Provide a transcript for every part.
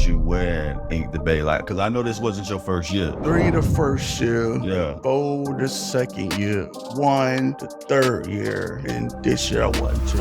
you win Ink the Bay? Like, because I know this wasn't your first year. 3 the first year, Yeah. 4 the second year, 1 the third year, and this year I won 2.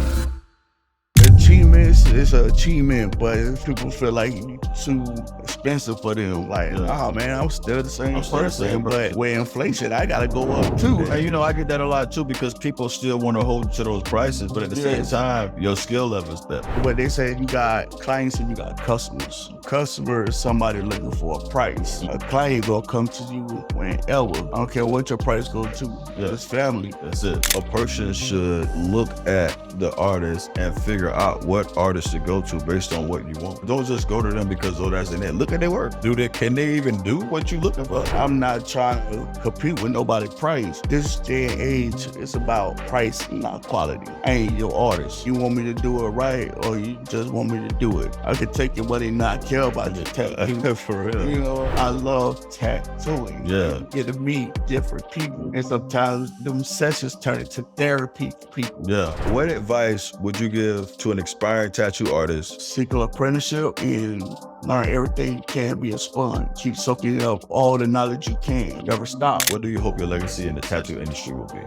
Achievements is an achievement, but people feel like it's too expensive for them. Like, oh man, I'm still the same person, but with inflation, I gotta go up too. And you know, I get that a lot too, because people still want to hold to those prices, but at the same time, your skill level is better. But they say you got clients and you got customers. Customer is somebody looking for a price. A client gonna come to you whenever. I don't care what your price go to. It's family. That's it. A person should look at the artist and figure out what artist to go to based on what you want. Don't just go to them because, oh, that's in it. Look at their work. Can they even do what you looking for? I'm not trying to compete with nobody price. This day and age, it's about price, not quality. I ain't your artist. You want me to do it right, or you just want me to do it? I could take your money and not care about your tattoo. For real. You know, I love tattooing. Yeah. Get to meet different people. And sometimes them sessions turn into therapy for people. Yeah. What advice would you give to an aspiring tattoo artist? Seek an apprenticeship and learn everything you can, be a sponge. Keep soaking up all the knowledge you can. Never stop. What do you hope your legacy in the tattoo industry will be?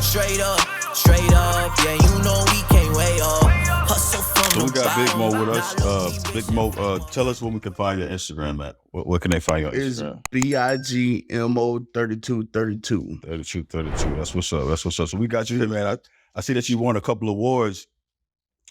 Straight up, yeah, you know we can't wait up. Hustle from so we got Big Mo with us. Big Mo, tell us where we can find your Instagram at. Where can they find your Instagram? It's BIGMO 3232. 3232. That's what's up. That's what's up. So we got you here, man. I see that you won a couple awards,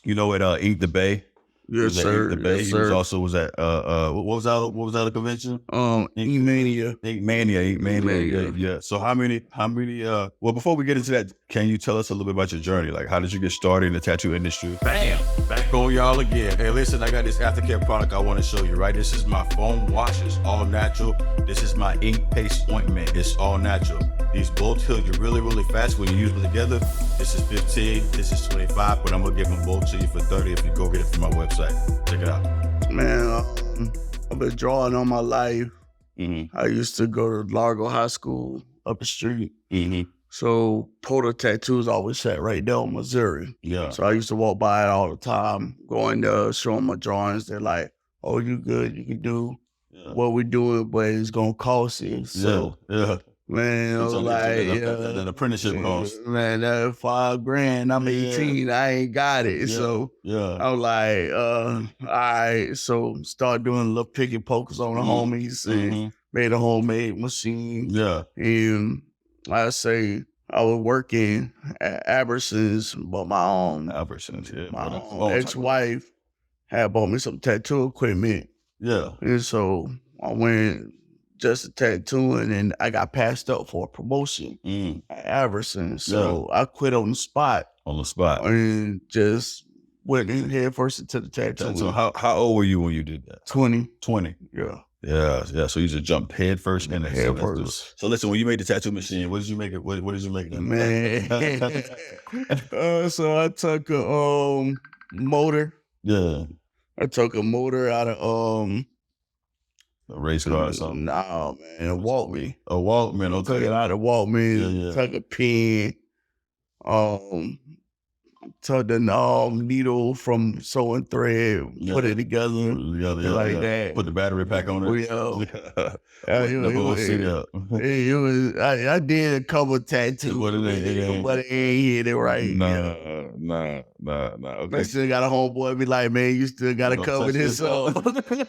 you know, at Ink the Bay. Yes, sir. Ink the Bay. Yes, He sir. was also was at what was that convention? Ink Mania. Ink Mania. Yeah. So how many well, before we get into that, can you tell us a little bit about your journey? Like, how did you get started in the tattoo industry? Bam! Back on y'all again. Hey, listen, I got this aftercare product I want to show you, right? This is my foam wash. It's all natural. This is my ink paste ointment. It's all natural. These both heal you really, really fast when you use them together. This is 15, this is 25, but I'm gonna give them both to you for 30 if you go get it from my website. Check it out. Man, I've been drawing all my life. I used to go to Largo High School up the street. So Porter Tattoos always sat right there in Missouri. Yeah. So I used to walk by it all the time, going there, showing my drawings. They're like, oh, you good, you can do what we're doing, but it's gonna cost you. So man, I was like, an apprenticeship cost. Man, that $5,000. I'm 18. I ain't got it. So I was like, all right. So start doing a little picky pokers on the homies and made a homemade machine. Yeah. And I say I was working at Albertsons, but my own ex-wife had bought me some tattoo equipment. Yeah. And so I went just tattooing, and I got passed up for a promotion at Albertsons. So I quit on the spot. And just went in head first into the tattoo. So how old were you when you did that? 20. 20. Yeah. Yeah. So you just jumped head first in head first. So listen, when you made the tattoo machine, what did you make it? What did you make it? Man. So I took a motor. Yeah. I took a motor out of a race car or something. Nah, man, a Walkman. A Walkman. Okay. Took it out of Walkman. Took a pen. Took the needle from sewing thread, put it together like that. Put the battery pack on it. I did a couple of tattoos, but it ain't hit it right. Nah. Okay. I still got a homeboy be like, man, you still got to cover this up. You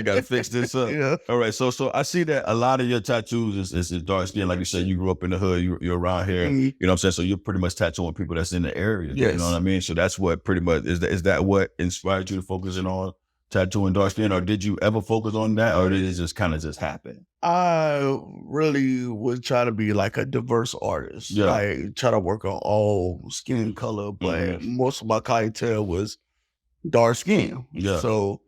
got to fix this up. Yeah. All right. So I see that a lot of your tattoos is dark skin. Like you said, you grew up in the hood. You're around here. You know what I'm saying? So you're pretty much tattooing people that's in the area. Yes. You know what I mean? So that's what pretty much, is that what inspired you to focus in on tattooing dark skin? Or did you ever focus on that? Or did it just kind of just happen? I really would try to be like a diverse artist. Yeah. Like try to work on all skin color, but most of my clientele was dark skin. Yeah. So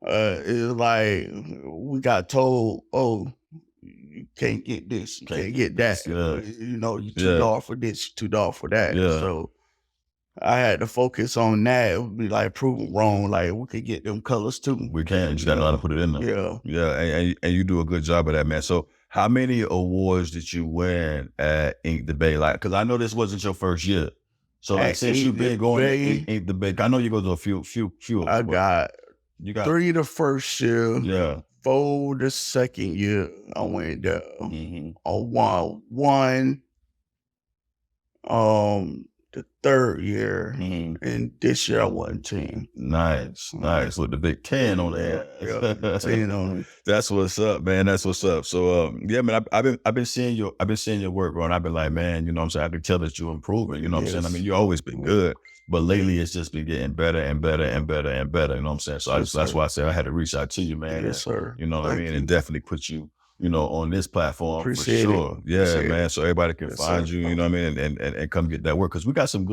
it's like we got told, oh, you can't get this, you can't get that. You know, you're too dark for this, you're too dark for that. So I had to focus on that. It would be like proving wrong. Like we could get them colors too. We can. You just got to know how to put it in there. Yeah. And you do a good job of that, man. So how many awards did you win at Ink the Bay? Like, because I know this wasn't your first year. So like, At since you've been going to Bay, Ain't the Bay, I know you go to a few. I got You got 3 the first year, yeah. 4 the second year. I went there. Mm-hmm. One the third year, Mm-hmm. and this year I wasn't team. Nice with the big 10 on there. Yeah, 10 on it. That's what's up, man. That's what's up. So yeah, man, I've been seeing your work, bro, and I've been like, man, you know what I'm saying? I can tell that you're improving, you know what I'm saying? I mean, you've always been good, but lately it's just been getting better and better and better and better, you know what I'm saying? So that's why I said I had to reach out to you, man. Yes, sir. You know what I mean? And definitely put you, on this platform Appreciate for sure. it. Yeah, Appreciate man. it. So everybody can find you, you know what I mean, and come get that work. Cause we got some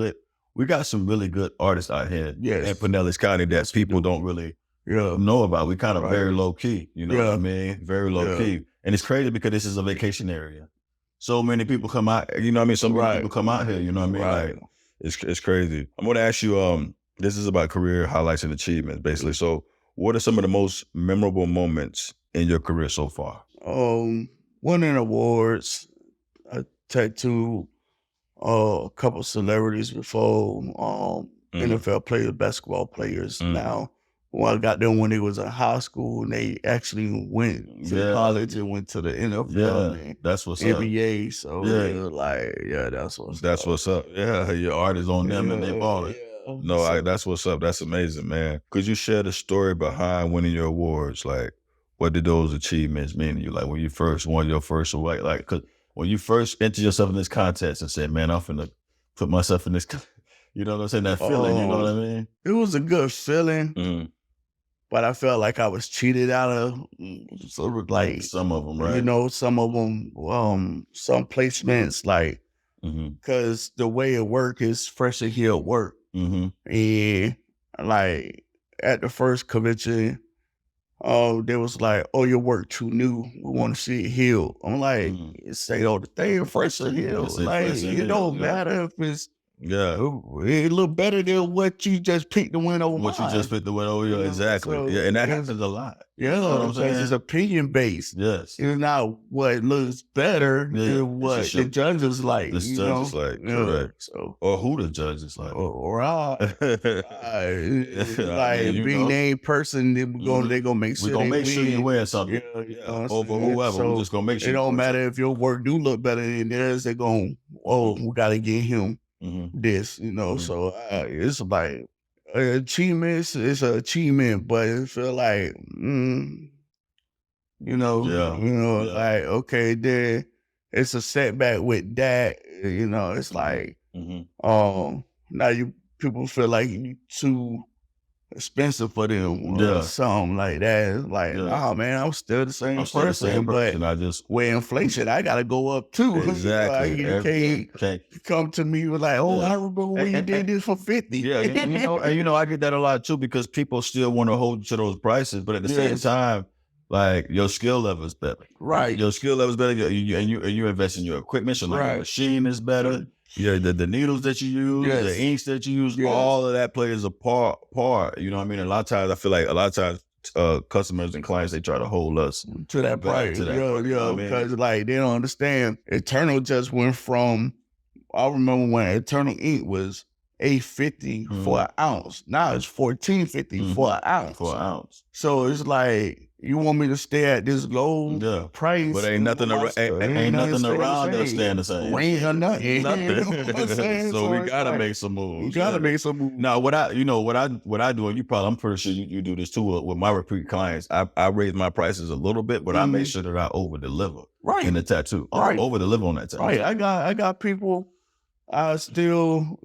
really good artists out here in Pinellas County that people don't really know about. We kind of very low key, you know what I mean? Very low key. And it's crazy because this is a vacation area. So many people come out, you know what I mean? So many people come out here, you know what I mean? Like, it's crazy. I'm going to ask you, this is about career highlights and achievements, basically. So what are some of the most memorable moments in your career so far? Winning awards, I tattooed a couple celebrities before, NFL players, basketball players. Now, I got them when they was in high school, and they actually went to college and went to the NFL. And that's what's NBA. up. So it was like, that's what's up. Yeah, your art is on them and they balling. No, that's what's up. That's amazing, man. Could you share the story behind winning your awards? Like, what did those achievements mean to you? Like when you first won your first award, like, cause when you first entered yourself in this contest and said, man, I'm finna put myself in this, you know what I'm saying? That feeling, you know what I mean? It was a good feeling, but I felt like I was cheated out of, like some of them, right? You know, some of them, some placements, like, because the way it work is fresh and healed work. And like at the first convention, they was like, oh, your work too new. We want to see it healed. I'm like, say, the thing fresh and healed. Like, it don't matter if it's it look better than what you just picked to win over. What you just picked to win over, exactly. So, and that happens a lot. Yeah, you know what I'm saying? It's opinion based. Yes. It's not what looks better than what the judges like. The judges like, correct. So, or who the judges like. Or like being named person, they're gonna make sure we're gonna make sure you win something. Over whoever. So we're just gonna make sure. It don't matter if your work do look better than theirs, they're gonna, we gotta get him this, so it's like achievement. It's an achievement, but it feel like, like, okay, then it's a setback with that, it's like, now people feel like you too expensive for them or something like that. It's like, nah, man, I'm still the same person, but with inflation, I gotta go up too. Exactly. You can't come to me with like, I remember when you did this for 50. Yeah, I get that a lot too, because people still want to hold to those prices, but at the same time, like your skill level is better. Right. Your skill level is better, and you invest in your equipment, so like your machine is better. Yeah, the needles that you use, the inks that you use, all of that plays a part. You know what I mean? And a lot of times, I feel like customers and clients, they try to hold us to that price. Because like they don't understand. Eternal just went from, I remember when Eternal ink was $8.50 for an ounce. Now it's $14.50 for an ounce. For an ounce. So it's like, you want me to stay at this low price? But ain't nothing around that's staying the same. Ain't nothing. You know what I'm saying? So we gotta make some moves. We gotta make some moves. Now, what I do, and I'm pretty sure you do this too with my repeat clients. I raise my prices a little bit, but I make sure that I over deliver in the tattoo. Over deliver on that tattoo. Right. I got people. I still,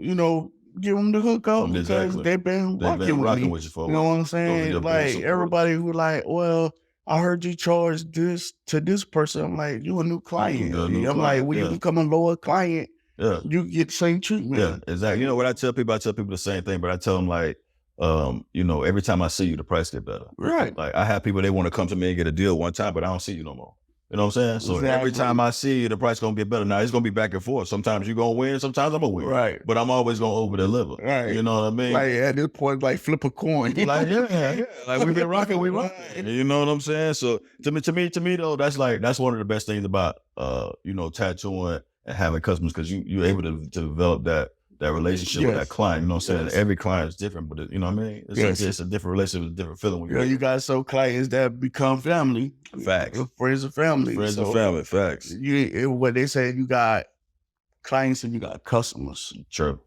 give them the hookup because they've been rocking with you for a while. You know what I'm saying? Like everybody who like, well, I heard you charge this to this person. I'm like, you a new client. I'm like, when you become a lower client, you get the same treatment. Yeah, exactly. You know what I tell people? I tell people the same thing, but I tell them like, every time I see you, the price get better. Right. Like I have people, they want to come to me and get a deal one time, but I don't see you no more. You know what I'm saying? So every time I see you, the price gonna get better. Now it's gonna be back and forth. Sometimes you're gonna win, sometimes I'm gonna win. Right. But I'm always gonna over deliver. Right. You know what I mean? Like at this point, like flip a coin. Like like we've been rocking, we rock. You know what I'm saying? So to me though, that's one of the best things about tattooing and having customers, because you're able to develop that relationship with that client. You know what I'm saying? Yes. Every client is different, but you know what I mean? It's a different relationship, it's a different feeling. When You got some clients that become family. Facts. Friends and family. Friends and So family, facts. what they say, you got clients and you got customers. True.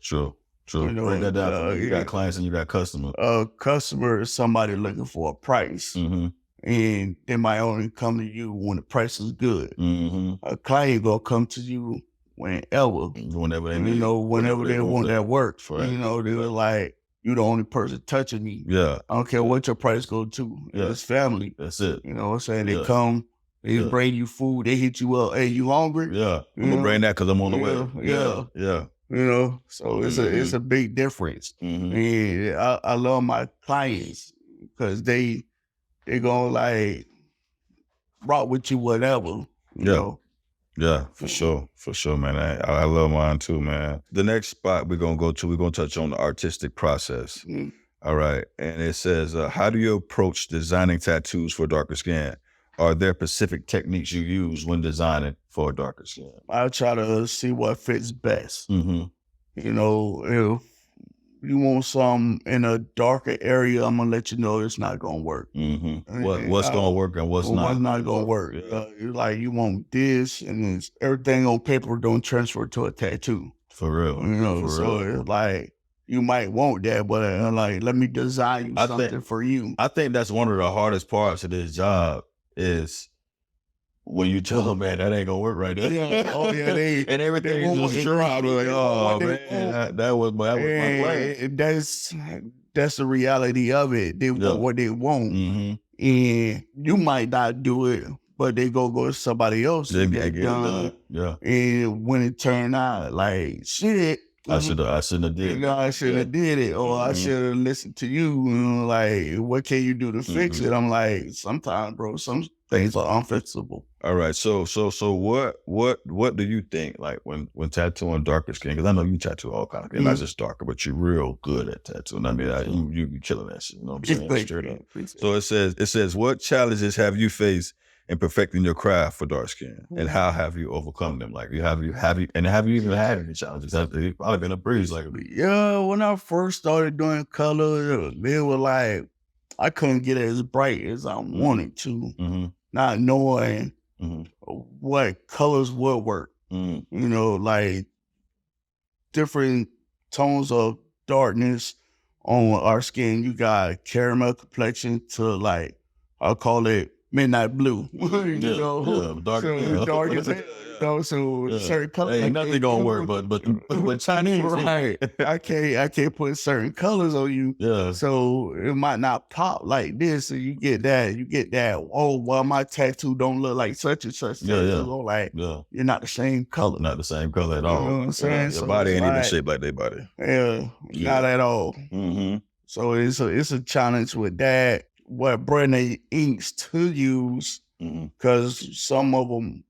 You know, Break that down for me. You yeah. got clients and you got customers. A customer is somebody looking for a price. Mm-hmm. And they might only come to you when the price is good. Mm-hmm. A client gonna come to you whenever Whenever they need, whenever they want that work. Right. You know, they're like, you the only person touching me. Yeah. I don't care what your price go to. Yeah. It's family. That's it. You know what I'm saying? They Yeah. come, they Yeah. bring you food, they hit you up. Hey, you hungry? Yeah. I'm You gonna know? bring that because I'm on the way. Yeah. You know, so it's a big difference. Mm-hmm. And I love my clients because they gonna like rock with you whatever. You know. Yeah, for sure, man. I love mine too, man. The next spot we're gonna touch on the artistic process. Mm-hmm. All right, and it says, how do you approach designing tattoos for darker skin? Are there specific techniques you use when designing for a darker skin? I try to see what fits best. Mm-hmm. You know, if you want some in a darker area, I'm gonna let you know it's not gonna work. Mm-hmm. What's gonna work and what's not? What's not gonna work? Yeah. Like you want this, and it's, everything on paper don't transfer to a tattoo. For real, You know, so it's like you might want that, but like let me design you something for you. I think that's one of the hardest parts of this job is when you tell them, man, that ain't gonna work right there. Yeah. Oh yeah, and everything is just dropped. Like, oh man, that was my plan. That's the reality of it. They want what they want, Mm-hmm. and you might not do it, but they go to somebody else. They get it done. Yeah. And when it turned out like shit, I shouldn't have did it. You know, I should have did it, or I should have listened to you. You know, like, what can you do to fix it? I'm like, sometimes, bro, some things are unfixable. All right, so what do you think, like when tattooing darker skin? Because I know you tattoo all kind of skin, not just darker, but you're real good at tattooing. I mean, you killing that shit. You know what I'm saying? Straight up. So it says, what challenges have you faced in perfecting your craft for dark skin, and how have you overcome them? Like, have you even had any challenges? Have they probably been a breeze? Like, yeah, when I first started doing color, they were like, I couldn't get it as bright as I wanted to, not knowing what colors would work. You know, like different tones of darkness on our skin. You got caramel complexion to like, I'll call it midnight blue. You know, dark, so dark as hell. You know, so certain colors. Ain't nothing gonna work, but Chinese, right? I can't put certain colors on you. Yeah. So it might not pop like this. So you get that. Oh, well, my tattoo don't look like such and such. Yeah. Like, you're not the same color. Not the same color at all. You know what I'm saying? Your So body ain't like, even shaped like their body. Yeah, not at all. So it's a challenge with that. What brand inks to use, because some of them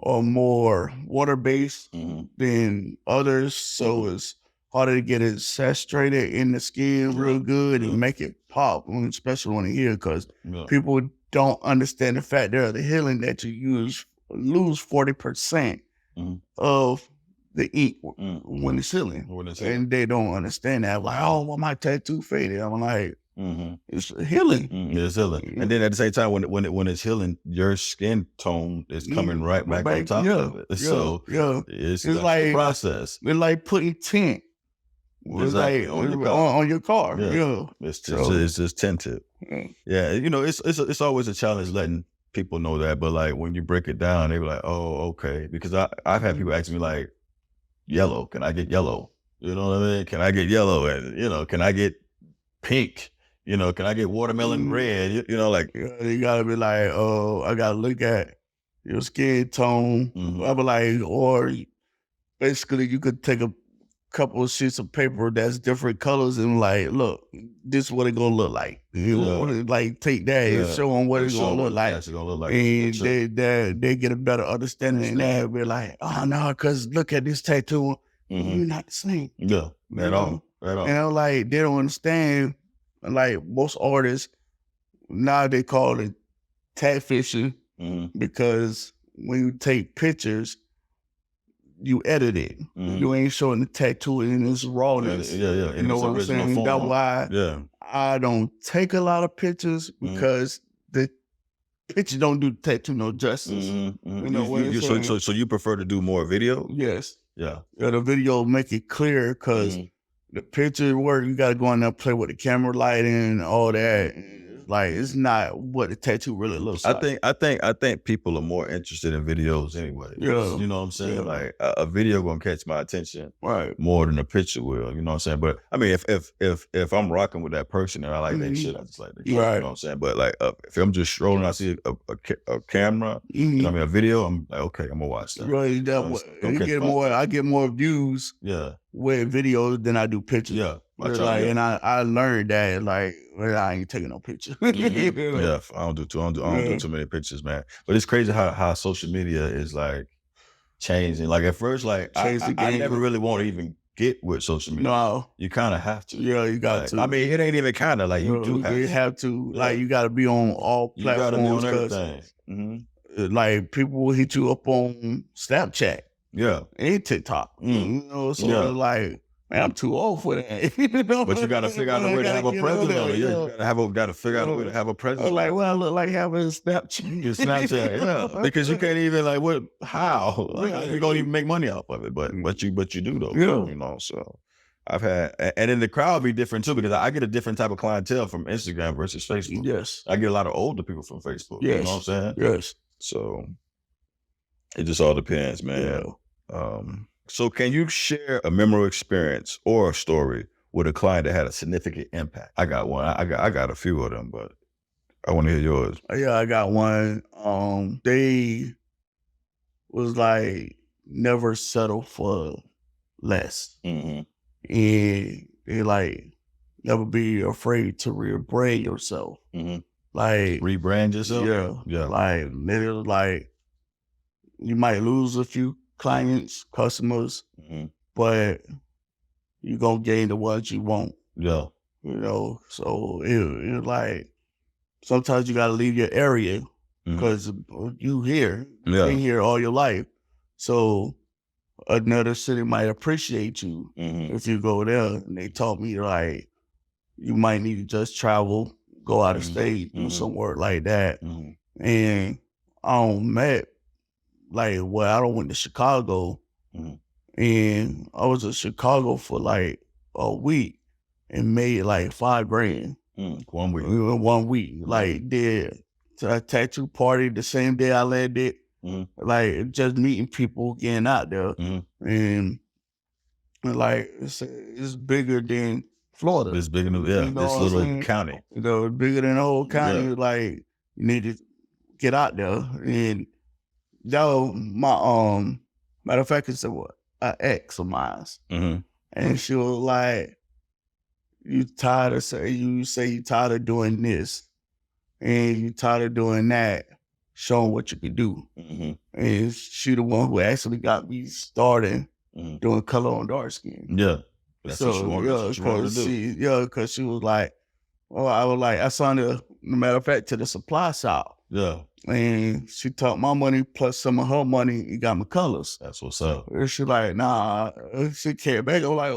are more water-based than others. So it's harder to get it saturated in the skin real good and make it pop, especially when you hear, because people don't understand the fact there the healing that you lose 40% of the ink when it's healing. And they don't understand that. Like, oh, well, my tattoo faded. I'm like, it's healing. It's healing. And then at the same time, when it's healing, your skin tone is coming right back on top of it. So it's like a process. It's like putting tint. It's like on your car. It's just tinted. Yeah, you know, it's always a challenge letting people know that, but like when you break it down, they be like, oh, okay. Because I've had people ask me like, yellow, can I get yellow? You know what I mean? Can I get yellow? And, you know, can I get pink? You know, can I get watermelon red? You know, like. You gotta be like, oh, I gotta look at your skin tone. I be like, or basically you could take a couple of sheets of paper that's different colors and like, look, this is what it gonna look like. You know, like take that and show them what it's gonna look like. And they get a better understanding and they'll be like, oh no, cause look at this tattoo. You're not the same. Yeah, at all. You know, like they don't understand. Like most artists now, they call it tag fishing because when you take pictures, you edit it. You ain't showing the tattoo in its rawness. Yeah. You know what I'm saying? That's why I don't take a lot of pictures because the picture don't do the tattoo no justice. You know what I'm saying? So you prefer to do more video? Yes. Yeah. The video make it clear because the picture work, you got to go in there and play with the camera lighting and all that. Like, it's not what the tattoo really looks like. I think people are more interested in videos anyway. Yeah. You know what I'm saying? Like a video gonna catch my attention more than a picture will. You know what I'm saying? But I mean, if I'm rocking with that person and I like that shit, I just like that shit. You know what I'm saying? But like if I'm just strolling, I see a camera, you know what I mean, a video, I'm like, okay, I'm gonna watch that. Right. I get more views with videos than I do pictures. Yeah. And I learned that like I ain't taking no picture. Yeah, I don't do too many pictures, man. But it's crazy how social media is like changing. Like at first, like I never really want to even get with social media. No, you kind of have to. Yeah, you got to. I mean, it ain't even kind of like you do. Have to. Like you got to be on all platforms. You got to be on everything. Like people will hit you up on Snapchat. Yeah, and TikTok. You know, so like. Man, I'm too old for that. But you got to figure out a way to have a presence on it. You got to figure out a way to have a presence. Like, well, I look like having a Snapchat. Snapchat, because you can't even like what? How? Like, you don't even make money off of it, but you do though. You know, so I've had, and then the crowd be different too because I get a different type of clientele from Instagram versus Facebook. Yes, I get a lot of older people from Facebook. Yes. You know what I'm saying? Yes. So it just all depends, man. Yeah. So can you share a memorable experience or a story with a client that had a significant impact? I got one. I got a few of them, but I want to hear yours. Yeah, I got one. They was like never settle for less. And they like never be afraid to rebrand yourself. Like rebrand yourself? Yeah. Like literally like you might lose a few clients, customers, but you're going to gain the ones you want. Yeah. You know, so it's like sometimes you got to leave your area because you here. You've been here all your life. So another city might appreciate you if you go there. And they told me like, you might need to just travel, go out of state, do some work like that. And I met like, well, I don't went to Chicago, and I was in Chicago for like a week and made like $5,000. 1 week. 1 week. Like did a tattoo party the same day I landed. Like just meeting people, getting out there, and like it's bigger than Florida. It's bigger than this little county. You know, bigger than the whole county. Like you need to get out there and. Though my matter of fact, it's an ex of mine, and she was like, "You tired of say you tired of doing this, and you tired of doing that. Showing what you can do." And she the one who actually got me started doing color on dark skin. Yeah, that's what she wanted to do. Because she was like, "Oh, I was like, I signed a matter of fact to the supply shop." Yeah. And she took my money plus some of her money and got me colors. That's what's up. And she like, nah. She came back. I'm like,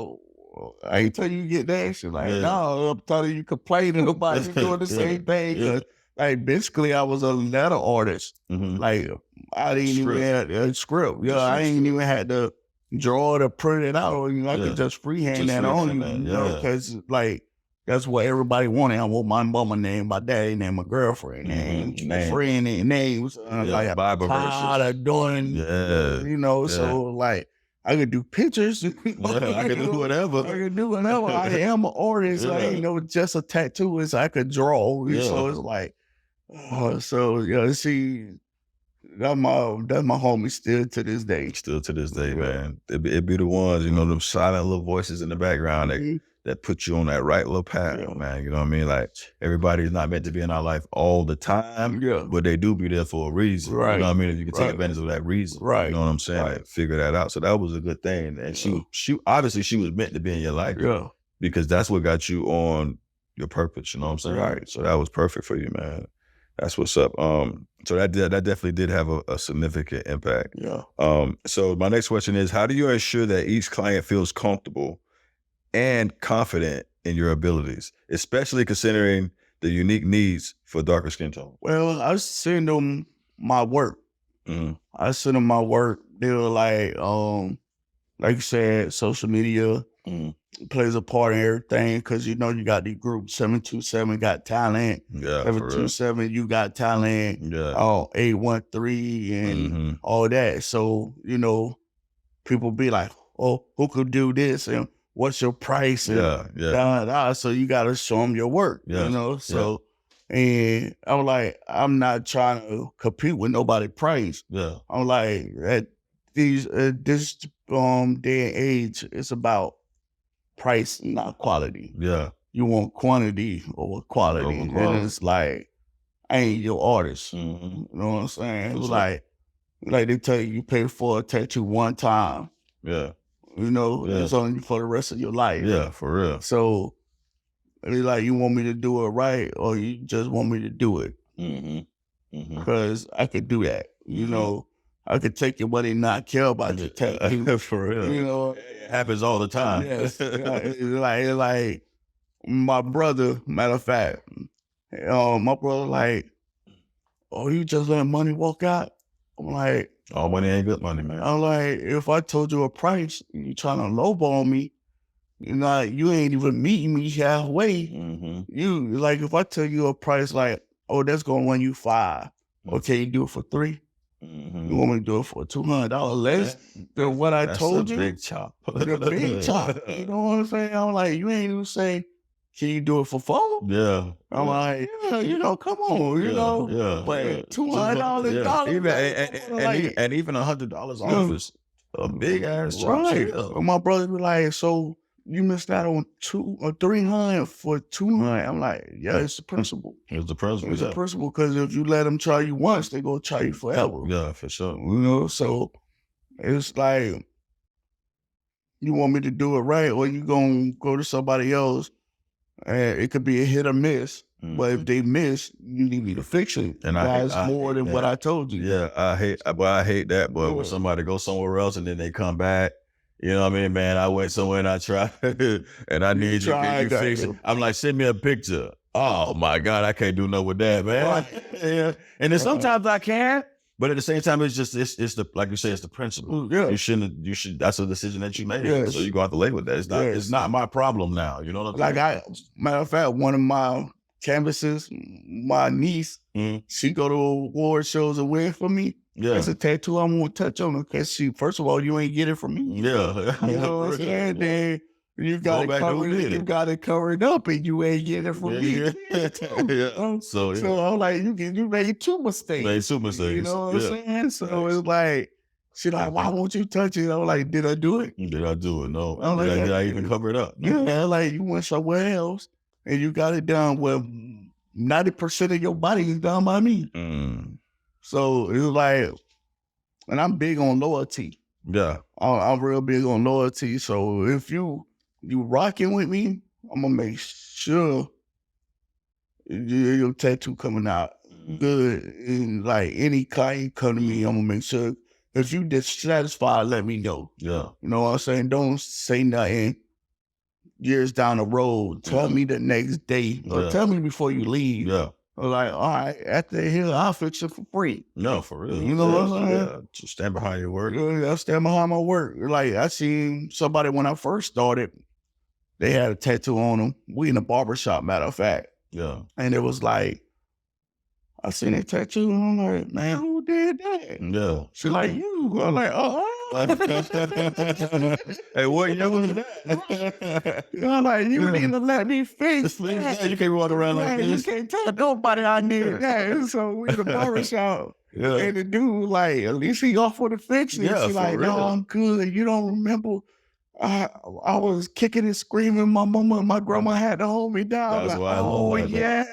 I ain't tell you get that. She like, no, I'm telling you complaining about you doing the same thing. Cause like basically I was a letter artist. Like I didn't even have a script. I ain't even had to draw it or print it out. I could just freehand that on you. You know, because like that's what everybody wanted. I want my mama name, my daddy name, my girlfriend name, my friend names. Like Bible tired of doing, you know. So like I could do pictures. I could do whatever. I am an artist. I ain't know just a tattooist. I could draw. So it's like, see. That's my homie still to this day. Still to this day, man. It be the ones, you know, them silent little voices in the background that put you on that right little path, man. You know what I mean? Like everybody's not meant to be in our life all the time, but they do be there for a reason. Right. You know what I mean? If you can take advantage of that reason, right? You know what I'm saying? Like, figure that out. So that was a good thing. And she obviously she was meant to be in your life, because that's what got you on your purpose. You know what I'm saying? Right. So that was perfect for you, man. That's what's up. So that definitely did have a significant impact. Yeah. So my next question is, how do you ensure that each client feels comfortable and confident in your abilities, especially considering the unique needs for darker skin tone? Well, I send them my work. Mm-hmm. I send them my work. They were like you said, social media plays a part in everything because you got these groups. 727 got talent. Yeah, for real. 727 you got talent. Yeah. 813 and all that. So people be like, oh, who could do this and what's your price? And So you got to show them your work. So. And I'm like, I'm not trying to compete with nobody's price. Yeah. I'm like, at this day and age, it's about price, not quality. Yeah. You want quantity over quality. And it's like, I ain't your artist. You know what I'm saying? It's like they tell you pay for a tattoo one time. Yeah. It's only for the rest of your life. Yeah, for real. So it's like, you want me to do it right, or you just want me to do it? Because I could do that. I could take your money and not care about your tattoo. For real. It happens all the time. Yes. It's like my brother, matter of fact, my brother like, oh, you just let money walk out? I'm like, all money ain't good money, man. I'm like, if I told you a price, you trying to lowball me, you ain't even meeting me halfway. You like, if I tell you a price like, oh, that's gonna run you $5. Okay, you do it for $3. You want me to do it for $200 less than what I told you? Big chop. The big chop. You know what I'm saying? I'm like, you ain't even say, can you do it for $4? Yeah. I'm like, come on, Yeah. But $200, and even $100 off is a big ass chop. Right. But my brother be like, so you missed out on $200 or $300 for $200. I'm like, yeah, it's the principle. It's the principle. It's the principle, because if you let them try you once, they gonna try you forever. Yeah, for sure. So it's like, you want me to do it right, or you gonna go to somebody else, and it could be a hit or miss. But if they miss, you need me to fix it. And that's more than what I told you. Yeah, I hate that. But when somebody goes somewhere else and then they come back, you know what I mean, man? I went somewhere and I tried, and I need you to fix it. I'm like, send me a picture. Oh my God, I can't do nothing with that, man. Yeah. And then sometimes I can, but at the same time, it's the like you say, it's the principle. Yeah. You should. That's a decision that you made. Yes. So you go have to lay with that. It's not my problem now. You know what I'm saying? Matter of fact, one of my canvases, my niece, she go to award shows and win for me. Yeah. It's a tattoo I'm gonna touch on, because first of all, you ain't get it from me. Yeah. You know what I'm saying? Then you got to cover it up, and you ain't get it from me. Yeah. So I'm like, you made two mistakes. You know what I'm saying? So it's like, she like, why won't you touch it? I'm like, did I do it? Did I do it? No. I'm like, did I even cover it up? Yeah, like, you went somewhere else and you got it done where 90% of your body is done by me. So it was like, and I'm big on loyalty. Yeah. I'm real big on loyalty. So if you rocking with me, I'm gonna make sure your tattoo coming out good. And like, any client come to me, I'm gonna make sure. If you dissatisfied, let me know. Yeah. You know what I'm saying? Don't say nothing years down the road. Tell me the next day, or tell me before you leave. Yeah. Like, all right, after here, I'll fix it for free. No, for real. You know what I'm saying? Yeah. Just stand behind your work. I stand behind my work. Like, I seen somebody when I first started, they had a tattoo on them. We in a barbershop, matter of fact. Yeah. And it was like, I seen that tattoo, and I'm like, man, who did that? Yeah. She like, you. I'm like, oh. Hey, what year was that? I'm like, you need to let me fix that. You can't walk around like You this. can't tell nobody I did that. So we in the barbershop. Yeah. And the dude, like, at least he offered to fix it. Yeah, She for like, real. no, I'm good. You don't remember. I was kicking and screaming. My mama and my grandma had to hold me down. That's like, why I look like yeah.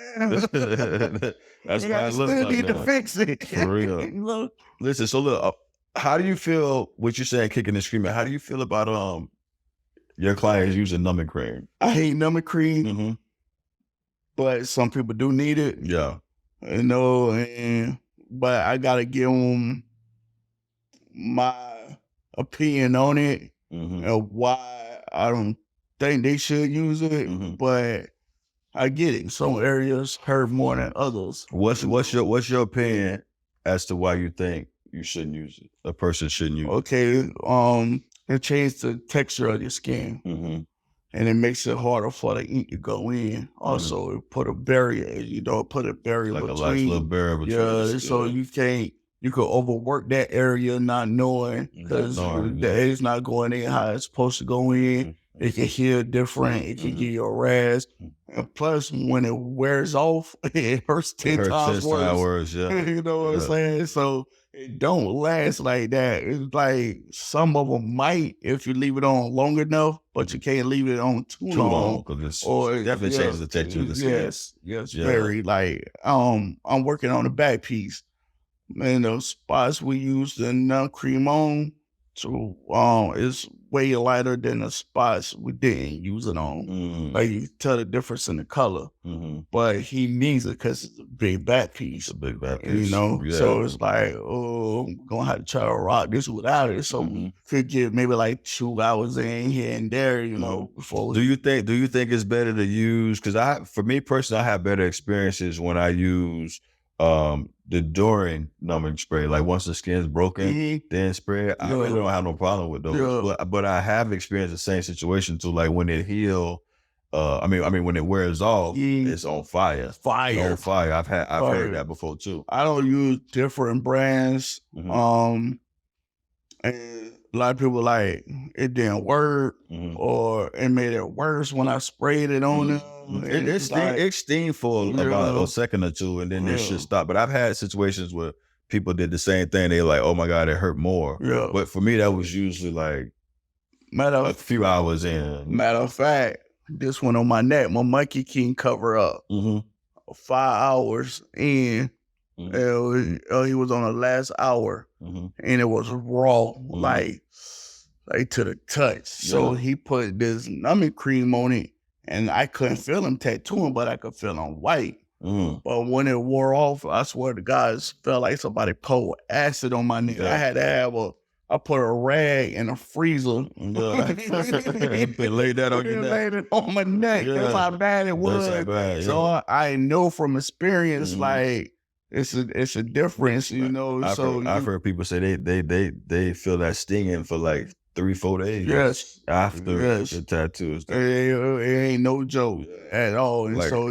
That's And why I I look still like need that. to fix it. For real. Look, Listen, so look, how do you feel, what you're saying, kicking and screaming, how do you feel about your clients using numbing cream? I hate numbing cream, but some people do need it. Yeah. you know, but I gotta give them my opinion on it and why I don't think they should use it, but I get it. Some areas hurt more than others. What's your opinion as to why you think you shouldn't use it? A person shouldn't use it. Okay, it changed the texture of your skin, and it makes it harder for the ink to go in. Also, it put a barrier, put a barrier Like between. a nice little barrier between. Yeah, so you could overwork that area not knowing because the egg's not going in how it's supposed to go in. It can heal different. It can give you a rash. And plus, when it wears off, it hurts 10 times worse. Yeah. You know what I'm saying? So it don't last like that. It's like some of them might if you leave it on long enough, but you can't leave it on too long. Or it definitely changes the texture of the skin. Yes, very. Like, I'm working on the back piece. And the spots we used in cream on, so it's way lighter than the spots we didn't use it on. Like you can tell the difference in the color, but he needs it because it's a big back piece. It's a big back piece, So it's like, I'm gonna have to try to rock this without it. So we could get maybe like 2 hours in here and there, before. Do you think it's better to use? Because for me personally, I have better experiences when I use the during numbing spray. Like once the skin's broken, then spray it. I really don't have no problem with those. But I have experienced the same situation too. Like when it heal, I mean when it wears off, it's on fire. It's on fire. I've heard that before too. I don't use different brands. And a lot of people like it didn't work or it made it worse when I sprayed it on them. It steamed for about a second or two and then it should stop. But I've had situations where people did the same thing. They're like, oh my God, it hurt more. Yeah. But for me, that was usually like a few hours in. Matter of fact, this one on my neck, my monkey king cover up. 5 hours in. He was on the last hour and it was raw, like to the touch. So he put this numbing cream on it and I couldn't feel him tattooing, but I could feel him white. But when it wore off, I swear to God, it felt like somebody poured acid on my neck. I had to I put a rag in a freezer. They laid that on your neck. Laid it on my neck. That's how bad it was. So I know from experience, like, it's a difference, I've heard people say they feel that stinging for like 3-4 days. After the tattoos. It ain't no joke at all. And so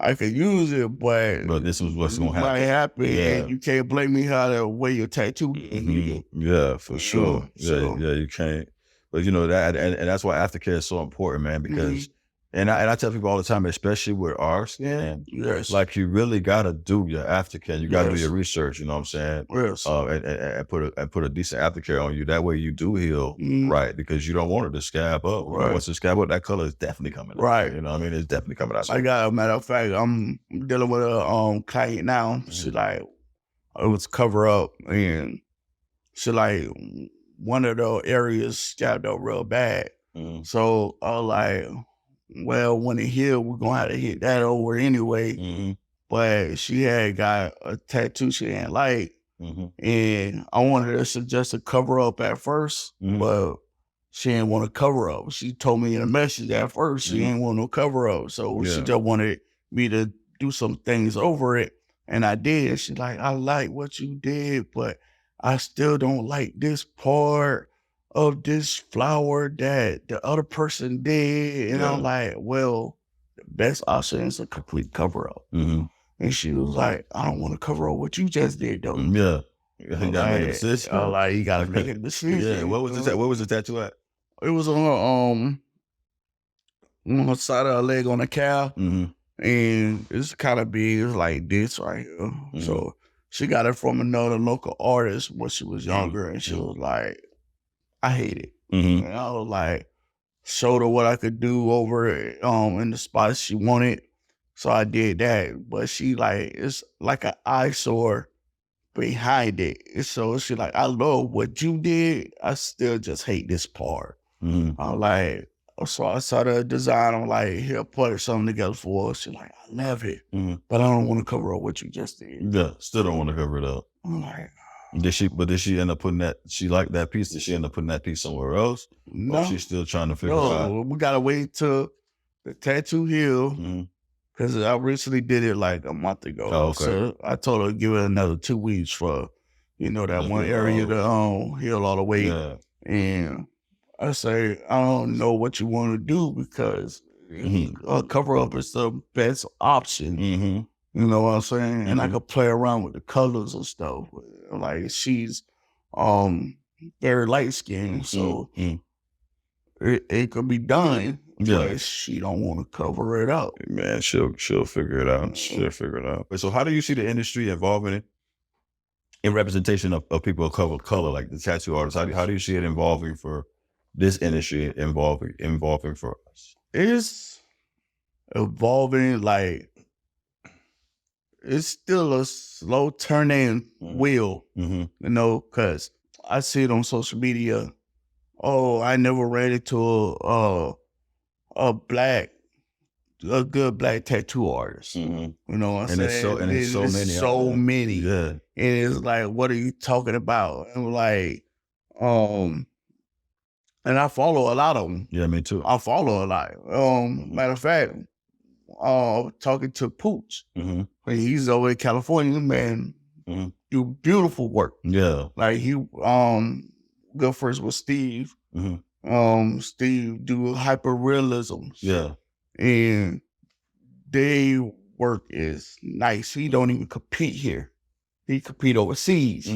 I could use it, but this was what's gonna happen. Might happen, and you can't blame me how the way your tattoo. Yeah, for sure. Yeah, you can't. But that, and that's why aftercare is so important, man. Because and I tell people all the time, especially with our skin, like you really gotta do your aftercare. You gotta do your research. You know what I'm saying? Yes. And put a decent aftercare on you. That way you do heal right, because you don't want it to scab up. Right. Once it scab up, that color is definitely coming out. Right. You know what I mean? It's definitely coming out. I got a matter of fact, I'm dealing with a client now. She like it was cover up and she like one of the areas scabbed up real bad. So I was like, well, when it healed, we're gonna have to hit that over anyway. But she had got a tattoo she didn't like. And I wanted her to suggest a cover up at first, but she didn't want to cover up. She told me in a message at first she didn't want no cover up. So she just wanted me to do some things over it. And I did. She's like, I like what you did, but I still don't like this part of this flower that the other person did. And I'm like, well, the best option is a complete cover up. And she was like, I don't want to cover up what you just did, though. You gotta make a decision. I'm like, you gotta make a decision. What was the tattoo at? It was on the side of her leg on the calf. And it's kind of big. It's like this right here. So she got it from another local artist when she was younger. And she was like, I hate it. And I was like, showed her what I could do over in the spots she wanted. So I did that. But she like, it's like an eyesore behind it. So she like, I love what you did. I still just hate this part. I'm like, So I saw the design. I'm like, here, put something together for us. She's like, I love it, but I don't want to cover up what you just did. Yeah, still don't want to cover it up. I'm like, Did she end up putting that? She liked that piece. Did she end up putting that piece somewhere else? no, Or she's still trying to figure it out. no, we gotta wait till the tattoo heal. Mhm. Because I recently did it like a month ago. Oh, okay. So I told her to give it another 2 weeks for, that Just one get it area all. to heal all the way. Yeah. And I say, I don't know what you want to do because cover up is the best option. Mm-hmm. You know what I'm saying? And I Mhm. could play around with the colors and stuff. Like she's very light skinned, so it could be done. Yeah. But she don't want to cover it up. Man, she'll figure it out. She'll figure it out. So how do you see the industry evolving in representation of people of color, like the tattoo artists? How do you see it evolving for this industry evolving for us? It's evolving, like it's still a slow turning wheel, Mm-hmm. because I see it on social media. Oh, I never ran into a good black tattoo artist. Mm-hmm. You know what I'm And saying? it's so many. So many. Yeah. And it's like, what are you talking about? And like, and I follow a lot of them. Yeah, me too. I follow a lot. Matter of fact, talking to Pooch, when he's over in California, man, do beautiful work. Yeah. Like he good first with Steve. Steve do hyper realism. Yeah. And they work is nice. He don't even compete here. He compete overseas.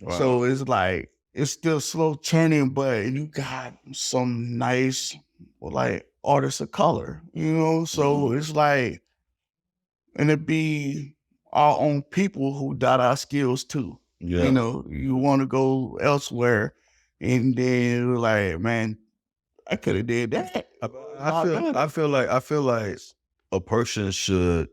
Wow. So it's like it's still slow turning, but you got some nice like artists of color, So it's like, and it be our own people who dot our skills too. Yeah. You want to go elsewhere, and then you're like, man, I could have did that. I feel like a person should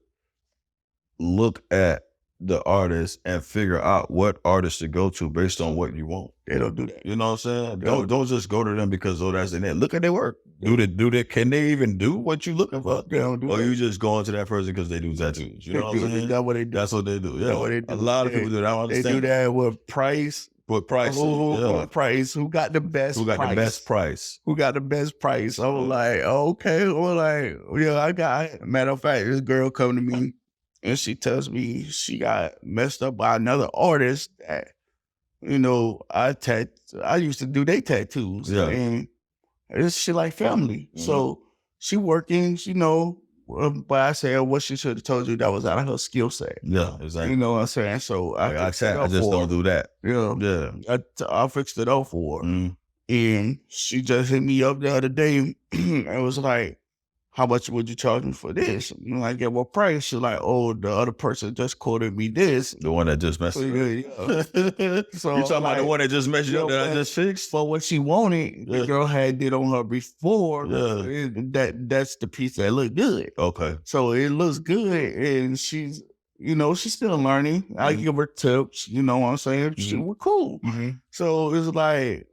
look at the artist and figure out what artist to go to based on what you want. They don't do that. You know what I'm saying? Don't just go to them because that's in it. Look at their work. Can they even do what you looking for? They don't do Or that. you just going to that person because they do tattoos. You know what I'm saying? That's what they do. That's what they do. Yeah. That's what they do. A lot of people do that. I don't They understand. do that with price. With price. Yeah. Price. Who got the best Who got price? the best price? Who got the best price? I was like, okay. Well, like, yeah, I got it. Matter of fact, this girl come to me and she tells me she got messed up by another artist that, I used to do their tattoos. Yeah. And it's shit like family. So she working, but I said what she should have told you that was out of her skill set. Yeah, exactly. You know what I'm saying? So I just don't do that. Yeah. Yeah. I fixed it up for her. And she just hit me up the other day and was like, how much would you charge me for this? And I'm like, at what price? She's like, oh, the other person just quoted me this. The one that just messed So, up. yeah. So You talking about the one that just messed up that I just fixed? For what she wanted, the girl had did on her before. Yeah. That's the piece that looked good. Okay. So it looks good, and she's still learning. I give her tips. You know what I'm saying? We're cool. So it's like,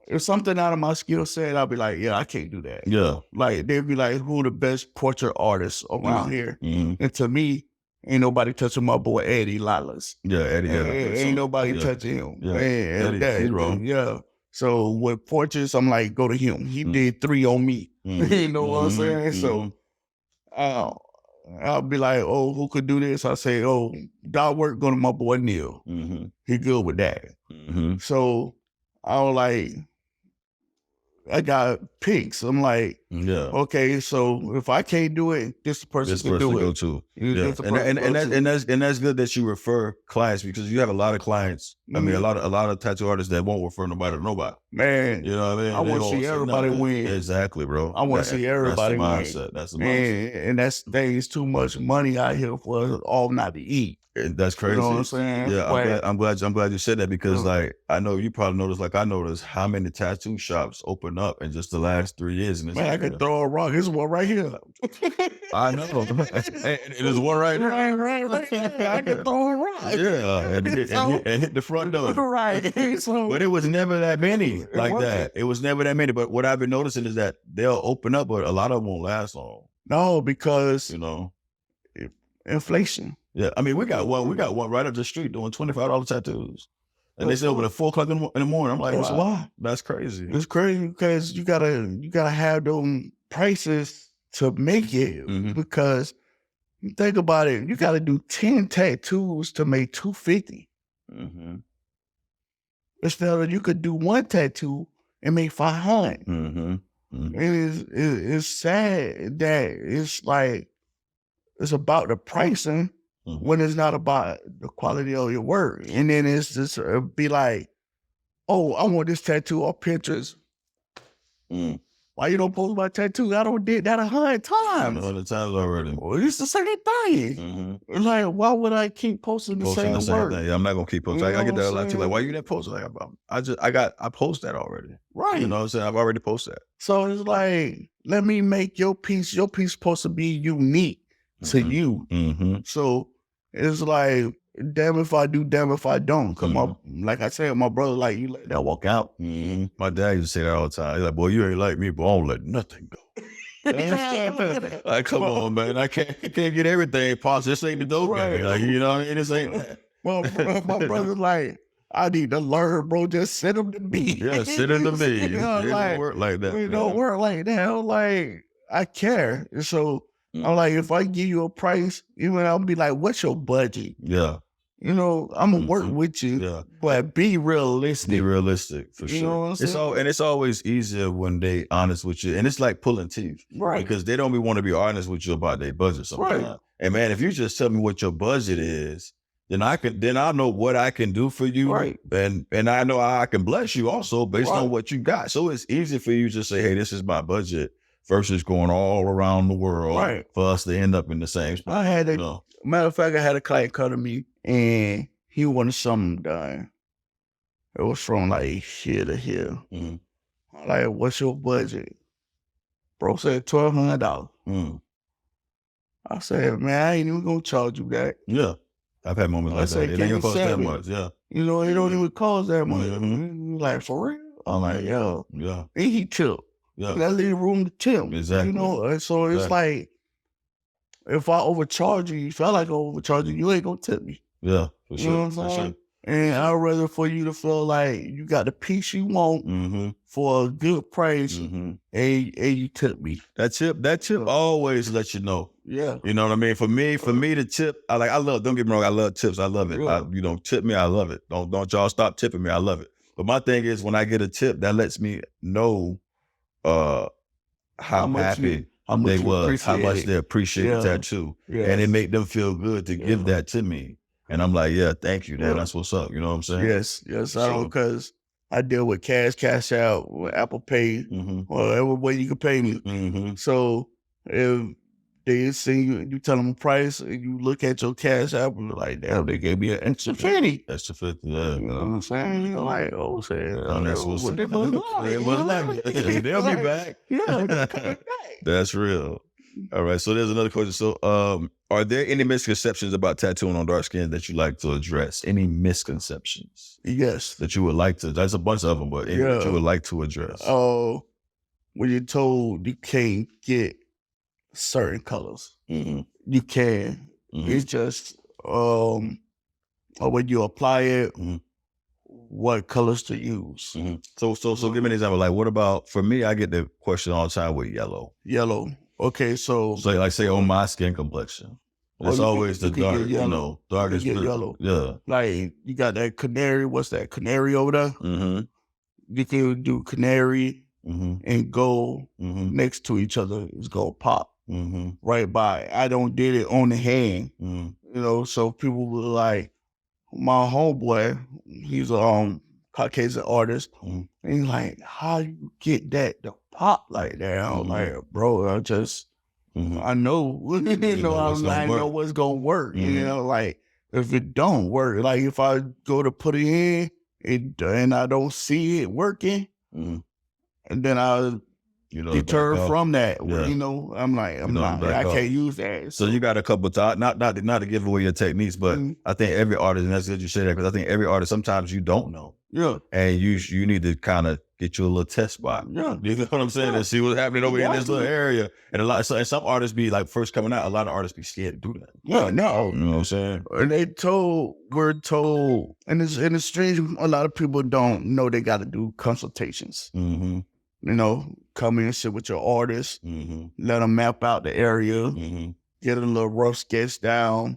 if something out of my skill set, I'll be like, yeah, I can't do that. Yeah. Like, they'd be like, who the best portrait artists around here? And to me, ain't nobody touching my boy Eddie Lalas. Yeah, Eddie. Ain't nobody touching him. Yeah. Man, Eddie, he's wrong. Yeah. So with portraits, I'm like, go to him. He did 3 on me. You know what I'm saying? So I'll be like, oh, who could do this? I say, oh, dot work, go to my boy Neil. He good with that. So I was like, I got picks. I'm like, okay, so if I can't do it, this person can do go it. to. This person go to. And that's good that you refer clients, because you have a lot of clients. I mean, a lot of tattoo artists that won't refer nobody to nobody. Man, you know what I mean? I want to see everybody win. Exactly, bro. I want to see everybody win. That's the mindset. That's the mindset. And that's things too much money out here for us all not to eat. That's crazy. You know what I'm saying? Yeah, But- I'm glad you said that because like I know you probably noticed, like I noticed how many tattoo shops open up in just the last 3 years in this Man, I area. could throw a rock. Here's one right here. I know. There's one right there. Right there. I could throw a rock. Yeah, and hit the front door. Right. So, But it was never that many like wasn't. that. It was never that many. But what I've been noticing is that they'll open up, but a lot of them won't last long. no, because You know. inflation. Yeah, I mean, we got one right up the street doing $25 tattoos, and they said open at 4:00 in the morning. I'm like, That's wow, why. that's crazy. It's crazy because you gotta have them prices to make it. Mhm. Because you think about it, you gotta do 10 tattoos to make $250. Mm-hmm. Instead of you could do one tattoo and make $500. Mm-hmm. Mm-hmm. It's sad that it's like it's about the pricing Mhm. when it's not about the quality of your work. And then it's just be like, oh, I want this tattoo off Pinterest. Mm. Why you don't post my tattoo? I don't did that 100 times. 100 times already. Well, it's the same thing. Mm-hmm. It's like, why would I keep posting the Posting same the same work? thing. Yeah, I'm not gonna keep posting. You I know get that a what lot I'm too. Like, saying? why you didn't post it? Like, I post that already. Right. You know what I'm saying? I've already posted that. So it's like, let me make your piece. Your piece supposed to be unique to Mhm. you. Mm-hmm. So it's like, damn if I do, damn if I don't. Cause like I said, my brother, like, you let that walk out. Mm-hmm. My dad used to say that all the time. He's like, boy, you ain't like me, but I don't let nothing go. Like, come on, man. I can't get everything positive. This ain't the dope Right. game. Like, you know what I mean? This ain't that. My brother's like, I need to learn, bro. Just send them to me. Yeah, sit in the me. You know, It like, don't work like that. it don't work like that. I'm like, I care. And so I'm like, if I give you a price, I'll be like, what's your budget? Yeah, I'm gonna work Mhm. with you, yeah. but be realistic. Be realistic for You sure. know what I'm saying? It's always easier when they honest with you, and it's like pulling teeth, Right. because they don't want to be honest with you about their budget sometimes. Right. And man, if you just tell me what your budget is, then I know what I can do for you, Right. and I know how I can bless you also based Right. on what you got. So it's easy for you to say, hey, this is my budget, versus going all around the world Right. for us to end up in the same spot. I had You a know? matter of fact, I had a client come to me and he wanted something done. It was from like here to here. Mhm. I'm like, what's your budget? Bro said $1,200. Mm. I said, man, I ain't even gonna charge you that. Yeah, I've had moments I like said, that. It can ain't you gonna cost that send me? much. Yeah, It don't even cost that much. Mhm. Like, for real? I'm like, yo. yeah, And he tipped. yeah. That leave room to tip. Exactly. And so it's like, if I overcharge you, you feel like I overcharge you, you ain't gonna tip me. Yeah, for You know what I'm sure. For saying? sure. And I'd rather for you to feel like you got the piece you want Mm-hmm. for a good price, Mm-hmm. and you tip me. That tip always lets you know. Yeah. You know what I mean? For me, the tip, don't get me wrong, I love tips. I love it. Yeah. Tip me, I love it. Don't y'all stop tipping me. I love it. But my thing is, when I get a tip, that lets me know how much happy how much they you was, how appreciate much it. they appreciate Yeah. the tattoo. Yeah. And it made them feel good to give Yeah. that to me. And I'm like, yeah, thank you, Dad. Yeah. That's what's up. You know what I'm saying? Yes, I So- don't, because I deal with cash out, with Apple Pay, Mm-hmm. whatever way you can pay me. Mm-hmm. So if they see you tell them a price, and you look at your cash app and you're like, damn, they gave me an extra penny. That's the fifth. Yeah. You know what I'm saying? You're like, oh, shit. And that's what's what up. they must like. They must like it. They'll be back. Yeah, they're coming back. That's real. All right. So there's another question. So, are there any misconceptions about tattooing on dark skin that you like to address? Any misconceptions Yes. that you would like to? There's a bunch of them, but any that Yeah. you would like to address? Oh, when you're told you can't get certain colors, Mm-hmm. you can. Mhm. It's just or when you apply it, Mhm. what colors to use. Mm-hmm. So give me an example. Like, what about, for me, I get the question all the time with yellow. Yellow. Okay, so So like, say on my skin complexion, it's you always can the get dark, yellow. darkest You can get blue. yellow. Yeah. like you got that canary. What's that? Canary over there? Mm-hmm. You can do canary Mm-hmm. and gold Mm-hmm. next to each other. It's gonna pop Mm-hmm. right by. I don't did it on the hand. Mm-hmm. So people were like, my homeboy, he's a Caucasian artist, Mhm. and he's like, how you get that to pop like that? I was Mhm. like, bro, I just, Mm-hmm. I know, know what's gonna I know work. what's gonna work. Mhm. Like, if it don't work, like if I go to put it in and I don't see it working, and then I deter from that. Yeah. You know, I'm like, I can't use that. So you got a couple of thoughts, not to give away your techniques, but I think every artist, and that's good you say that, because I think every artist, sometimes you don't know. Yeah. And you need to kind of get you a little test spot. Yeah. You know what I'm saying? And see what's happening over here in this little area. And some artists be like first coming out, a lot of artists be scared to do that. Yeah, no. You know what I'm saying? And we're told, and it's strange, a lot of people don't know they got to do consultations. Mm-hmm. You know, come in and sit with your artist, let them map out the area, get a little rough sketch down,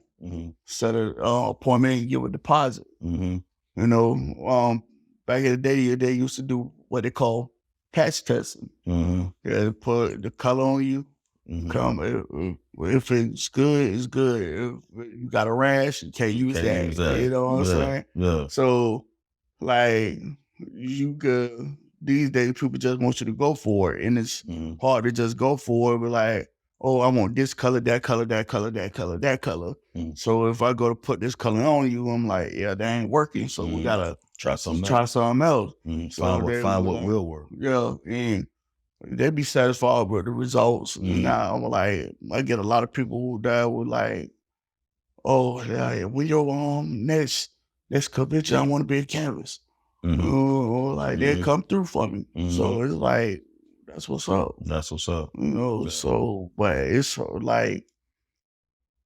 set an appointment, and give a deposit. You know, back in the day, they used to do what they call patch testing. They put the color on you. Come if it's good, it's good. If you got a rash, you can't use that. You know what I'm saying? Yeah. So, like, you could. These days, people just want you to go for it, and it's hard to just go for it. But like, oh, I want this color, that color, that color, that color, that color. So if I go to put this color on you, I'm like, yeah, that ain't working. So we gotta try something else. Find what will work. Yeah, and they be satisfied with the results. Now I'm like, I get a lot of people that were like, oh, yeah, when your next convention, I want to be a canvas. Like they come through for me. So it's like, that's what's up. That's what's up. You know, so, but it's like,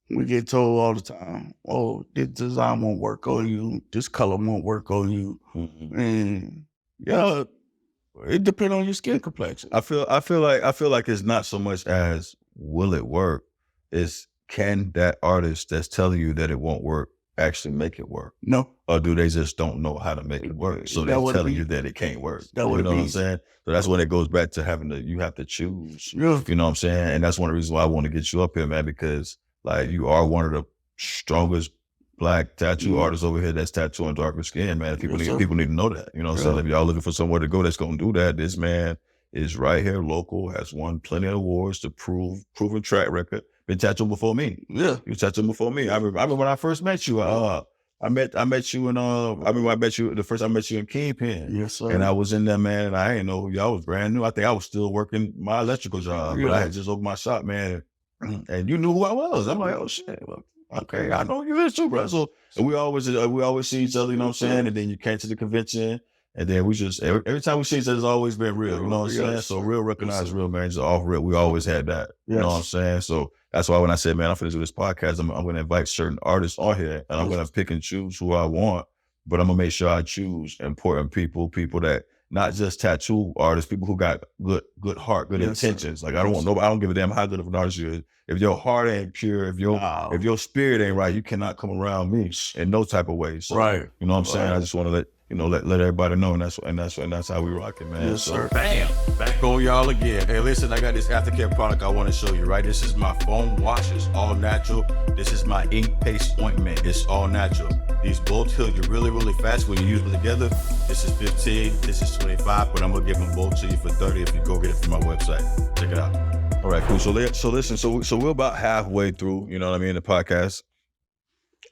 we get told all the time, oh, this design won't work on you. This color won't work on you. And yeah, it depends on your skin complexion. I feel like it's not so much as will it work, it's can that artist that's telling you that it won't work actually make it work? No. Or do they just don't know how to make it work? So they're telling you that it can't work. You know what I'm saying? So that's when it goes back to you have to choose. Yeah. You know what I'm saying? And that's one of the reasons why I want to get you up here, man, because like you are one of the strongest Black tattoo artists over here that's tattooing darker skin, man. People need to know that. You know what I'm saying? If y'all looking for somewhere to go that's gonna do that, this man is right here, local, has won plenty of awards to proven track record. Been tattooed before me. Yeah. You tattooed before me. I remember when I first met you, I met you in the first time I met you in Kingpin. Yes, sir. And I was in there, man, and I didn't know who y'all was brand new. I think I was still working my electrical job, but I had just opened my shop, man. And you knew who I was. I'm like, oh shit. Well, okay, I know you is too, bro. So we always see each other, you know what I'm saying? And then you came to the convention, and then we just every time we see each other, it's always been real, you know what I'm saying? So real recognize real, man. Just off real, we always had that. You know what I'm saying? So that's why when I said, man, I'm finna do this podcast, I'm gonna invite certain artists on here, and I'm gonna pick and choose who I want, but I'm gonna make sure I choose important people that not just tattoo artists, people who got good heart, good intentions. Like I don't give a damn how good of an artist you is. If your heart ain't pure, if your spirit ain't right, you cannot come around me in no type of way. So, you know what I'm saying? I just want to let everybody know, and that's how we rock it, man. Yes, sir. Bam! Back on y'all again. Hey, listen, I got this aftercare product I want to show you, right? This is my foam wash. It's all natural. This is my ink paste ointment. It's all natural. These both heal you really, really fast when you use them together. This is 15, this is 25, but I'm gonna give them both to you for 30 if you go get it from my website. Check it out. All right, cool. So listen, so we're about halfway through, you know what I mean, the podcast.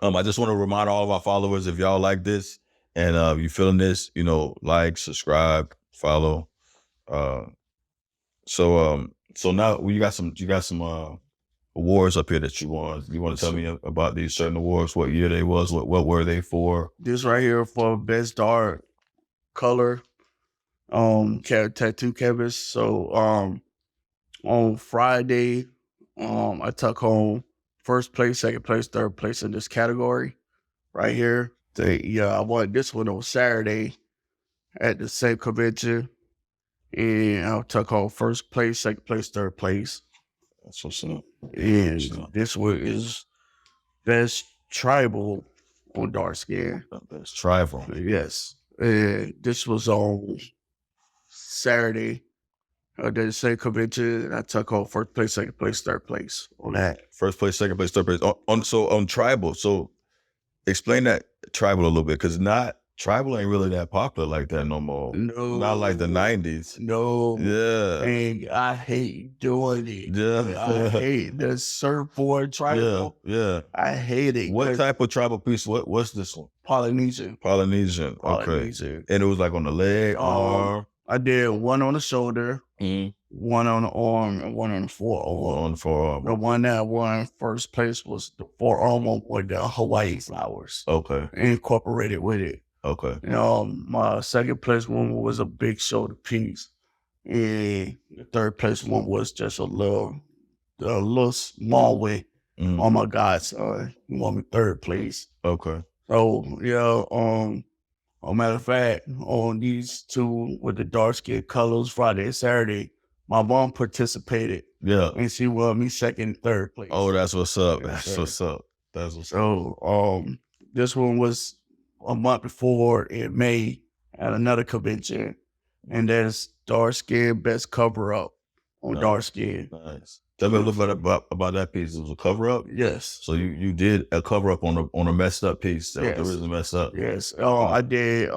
I just want to remind all of our followers, if y'all like this and you feeling this, like, subscribe, follow. So now you got some awards up here that you won. You want to tell me about these certain awards? What year they was? What were they for? This right here for best dark color, tattoo canvas. So on Friday, I took home first place, second place, third place in this category right here. I won this one on Saturday at the same convention, and I took home first place, second place, third place. That's what's up. And this one is best tribal on dark skin. Best tribal. Yes. And this was on Saturday. I did the same convention, and I took home first place, second place, third place on that. First place, second place, third place. On tribal. So explain that tribal a little bit, because not Tribal ain't really that popular like that no more. No, Not like the 90s. no. Yeah. And I hate doing it. Yeah. I hate the surfboard tribal. Yeah. I hate it. What 'cause type of tribal piece? What's this one? Polynesian. Polynesian. Okay. Polynesian. And it was like on the leg, arm. I did one on the shoulder, Mm. one on the arm, and one on the forearm. On the forearm. The one that won first place was the forearm with the Hawaii flowers Okay. incorporated with it. Okay. My second place one was a big shoulder piece, and the third place one was just a little small way. Mm. Oh my God, son, he won me third place. Okay. So yeah, a matter of fact, on these two with the dark skin colors, Friday and Saturday, my mom participated Yeah. and she won me second and third place. Oh, that's what's up. Yes, That's sir. what's up. That's what's up. So this one was a month before in May at another convention, and that's dark skin best cover up on Nice. dark skin. Nice. Tell me a little bit about that piece. It was a cover up. Yes. So you did a cover up on a messed up piece that Yes. was really messed up. Yes. I did.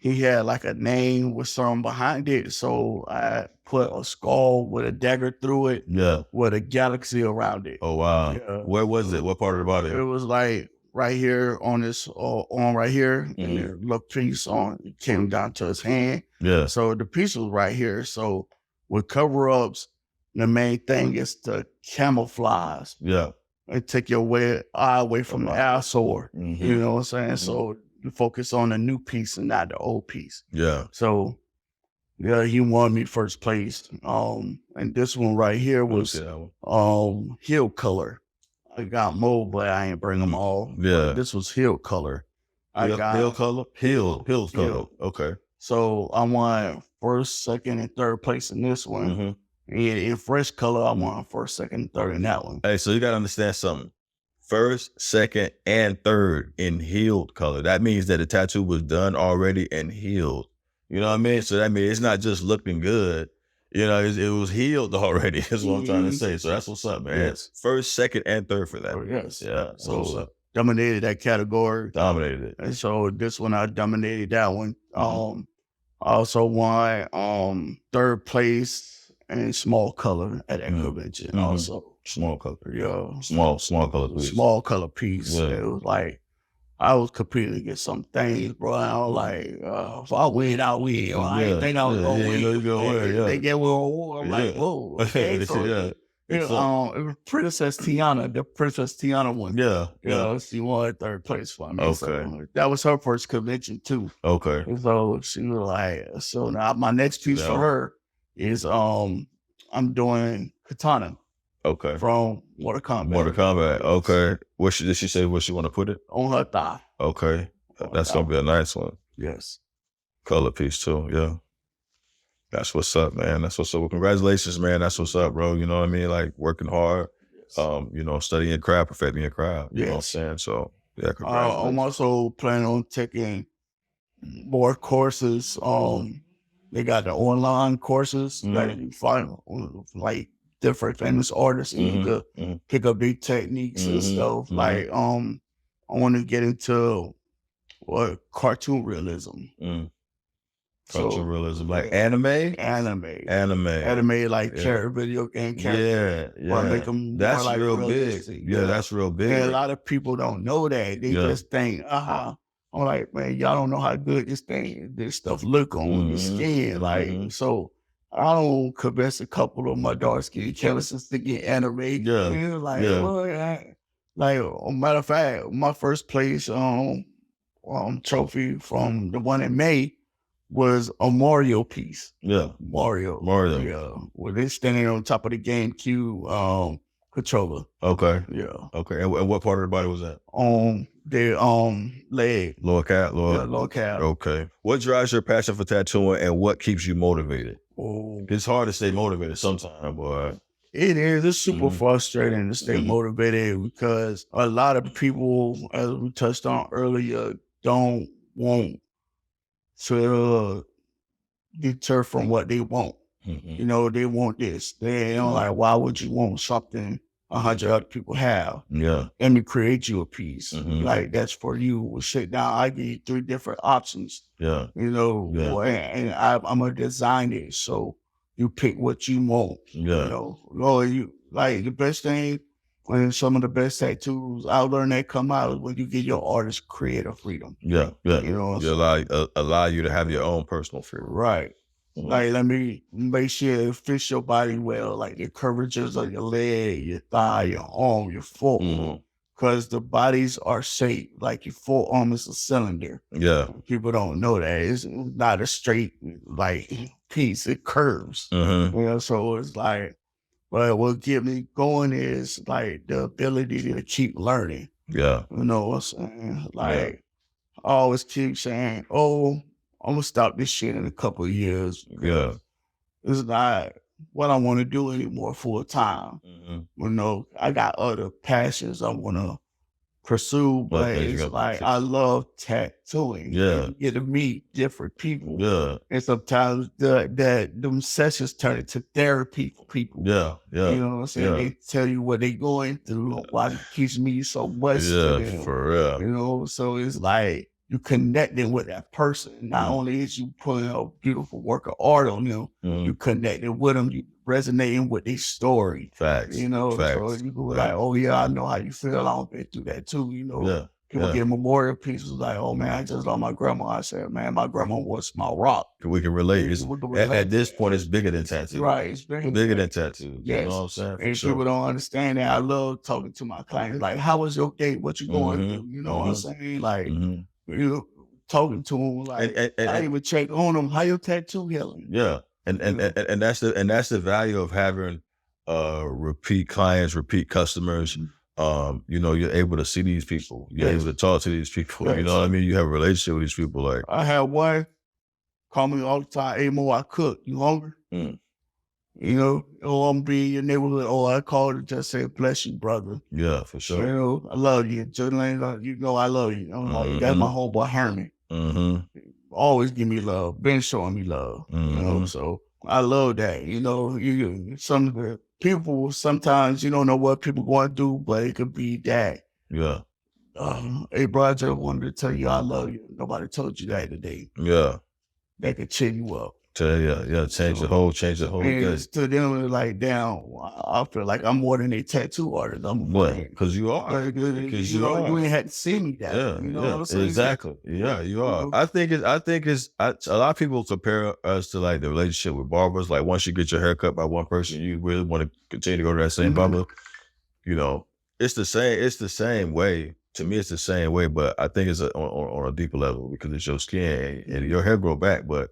He had like a name with something behind it, so I put a skull with a dagger through it Yeah. with a galaxy around it. Oh wow. Yeah. Where was it? What part of the body? It was like right here on this arm right here, Mhm. and the little piece on it came down to his hand. Yeah. So the piece was right here. So with cover ups, the main thing is to camouflage Yeah. and take your eye away from the eyesore. Mhm. You know what I'm saying? Mhm. So you focus on the new piece and not the old piece. Yeah. So yeah, he won me first place. And this one right here was See that one? heel color. I got more, but I ain't bring them all. Yeah. This was heel color. Hill color? Hills color. Hill. Okay. So I won first, second, and third place in this one. Mm-hmm. And in fresh color, I won first, second, and third in that one. Hey, so you gotta understand something. First, second, and third in healed color. That means that the tattoo was done already and healed. You know what I mean? So that means it's not just looking good. You know, it was healed already, is what I'm trying to say. So that's what's up, man. Yes. First, second, and third for that. Oh, yes. Yeah. So what's So up? dominated that category. Dominated it. And so this one, I dominated that one. Mhm. I also won third place in small color at that Mhm. convention. Mhm. Also, Small color. yeah, Small color, please. small color piece. Yeah. It was like I was competing against some things, bro. I was like, if I win, I win. I Yeah. ain't think I was Yeah, gonna you win. know you gonna win, yeah. They get one. I'm like, Yeah. whoa. Okay. So, Yeah. it was Princess Tiana, the Princess Tiana one. Yeah. You know, she won third place for me. Okay. So that was her first convention too. Okay. And so she was like, so now my next piece Yeah. for her is I'm doing Katana Okay. from Mortal Kombat. Mortal Kombat. Okay. Did she say where she want to put it? On her thigh. Okay. On her That's thigh. gonna be a nice one. Yes. Color piece too. Yeah. That's what's up, man. That's what's up. Well, congratulations, man. That's what's up, bro. You know what I mean? Like working hard, you know, studying your craft, perfecting your craft. You know what I'm Yes. saying? So yeah, I'm congratulations. also planning on taking more courses. They got the online courses that you find like different famous artists and you could Mhm. pick up their techniques and Mhm. stuff. Mhm. Like I want to get into cartoon realism. Cartoon realism, like yeah. anime, Anime like Yeah. character, video game character. Yeah, Or yeah. make 'em That's more, like, real big. realistic. Yeah, Yeah. that's real big. And a lot of people don't know that. They Yeah. just think, I'm like, man, y'all don't know how good this stuff look on the Mhm. skin. Like, Mhm. so I don't convince a couple of my dark skinned calluses to get anime. Yeah. You know, like, Yeah. well, like, matter of fact, my first place trophy from the one in May was a Mario piece. Yeah, Mario. Mario. Yeah. With it standing on top of the GameCube controller. Okay, Yeah. okay. And what part of the body was that? On their leg. Lower calf, Yeah, lower calf. Okay. What drives your passion for tattooing, and what keeps you motivated? Oh, It's hard to stay motivated sometimes, boy. it is. It's super Mhm. frustrating to stay Mhm. motivated because a lot of people, as we touched on earlier, don't want to deter from what they want. Mhm. You know, they want this. They don't like, why would you want something 100 other people have. Yeah. Let me create you a piece. Mhm. Like, that's for you. We'll sit down. I give you 3 different options, Yeah. you know, Yeah. and I'm going to design it. So you pick what you want, Yeah. you know. Or you, like, the best thing, when some of the best tattoos I learned that come out is when you get your artist creative freedom. Yeah. Yeah. You know what I'm You allow you to have your own personal freedom. Right. Mhm. Like, let me make sure it fits your body well, like the curvatures of your leg, your thigh, your arm, your forearm. Mhm. Because the bodies are shaped like your forearm is a cylinder. Yeah. People don't know that. It's not a straight, like, piece. It curves. Mhm. You know, so it's like, but what get me going is, like, the ability to keep learning. Yeah. You know what I'm saying? Like, I always keep saying, oh, I'm going to stop this shit in a couple of years. Yeah. It's not what I want to do anymore full time. Mhm. You know, I got other passions I want to pursue, but things you it's gotta like, pursue. I love tattooing. Yeah. You get to meet different people. Yeah. And sometimes them sessions turn into therapy for people. Yeah. Yeah. You know what I'm saying? Yeah. They tell you what they going through, why it keeps me so much to Yeah. them. For real. You know, so it's like you connecting with that person. Not only is you putting a beautiful work of art on them, you connecting with them, you resonating with their story. Facts. You know, Facts. so you go like, oh yeah, I know how you feel. I've been through that too. You know, Yeah. people Yeah. get memorial pieces like, oh man, I just lost my grandma. I said, man, my grandma was my rock. We can relate. We can At relate. this point, it's bigger than tattoos. Right, it's Bigger than tattoos. Yes. You know what I'm saying? For And sure. people don't understand that. I love talking to my clients. Like, how was your day? What you going Mhm. through? You know what I'm saying? Like, Mhm. you know, talking to them. Like, And- I even check on them. How your tattoo healing? Yeah, and that's the value of having repeat clients, repeat customers. You know, you're able to see these people. You're Yes. able to talk to these people. You Yes. know what I mean? You have a relationship with these people. Like, I had one call me all the time. Hey, Mo, I cook. You hungry? Mm. You know, oh, I'm be in your neighborhood. Oh, I called and just said, bless you, brother. yeah, for You sure. know, I love you. Just like, you know, I love you. I'm like, that's my homeboy Herman. Mm-hmm. Always give me love. Been showing me love. You know, so I love that. You know, some of the people sometimes you don't know what people going through, but it could be that. Yeah, Hey, bro, I just wanted to tell you I love you. Nobody told you that today. yeah. That could cheer you up. Change the whole. And Good. it's to them, it's like, damn, I feel like I'm more than a tattoo artist. I'm What? Because you are. Because you ain't had to see me that. Yeah, You know what I'm saying? exactly. Yeah, you are. know? I think a lot of people compare us to like the relationship with barbers. Like once you get your hair cut by one person, you really want to continue to go to that same barber. You know, it's the same. It's the same way. To me, it's the same way, but I think it's on a deeper level because it's your skin and your hair grow back, but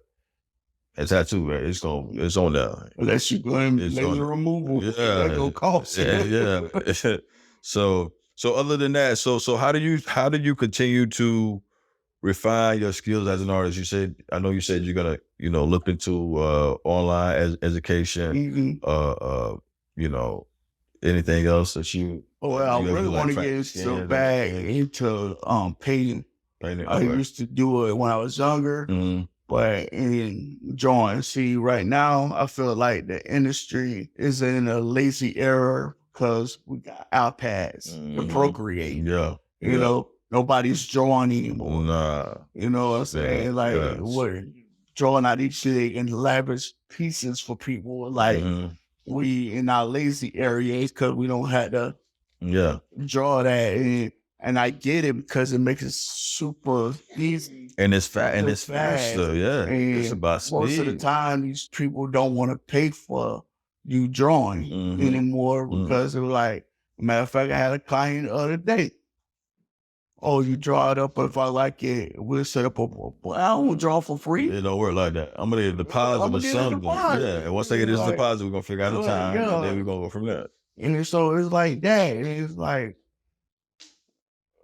a tattoo, man, it's on there. Unless you go in It's laser on- removal, Yeah. that go cost. Yeah. So other than that, so how do you continue to refine your skills as an artist? I know you said you're gonna, look into online education, Mhm. you know, anything else that you Well, I you really do, like, want to practice get so skins bad and- into painting. painting? I used to do it when I was younger, but in drawing, see, right now, I feel like the industry is in a lazy era because we got iPads to Mhm. procreate. Yeah. You know, nobody's drawing anymore. Nah. You know what I'm saying? Yeah, Like, yes. what drawing out these shit in lavish pieces for people. Like, we in our lazy areas because we don't have to Yeah. draw that. And I get it because it makes it super easy. And it's and it's fast. faster. Yeah. It's And about speed. most of the time, these people don't want to pay for you drawing Mhm. anymore Mhm. because they're like, matter of fact, I had a client the other day. Oh, you draw it up. If I like it, we'll set up a. I don't draw for free. It don't work like that. I'm gonna get a deposit I'ma with get a something. deposit. Yeah. And once they get this Like, deposit, we're gonna figure out the like, time, yeah. and then we're gonna go from there. And so it's like that. And it's like,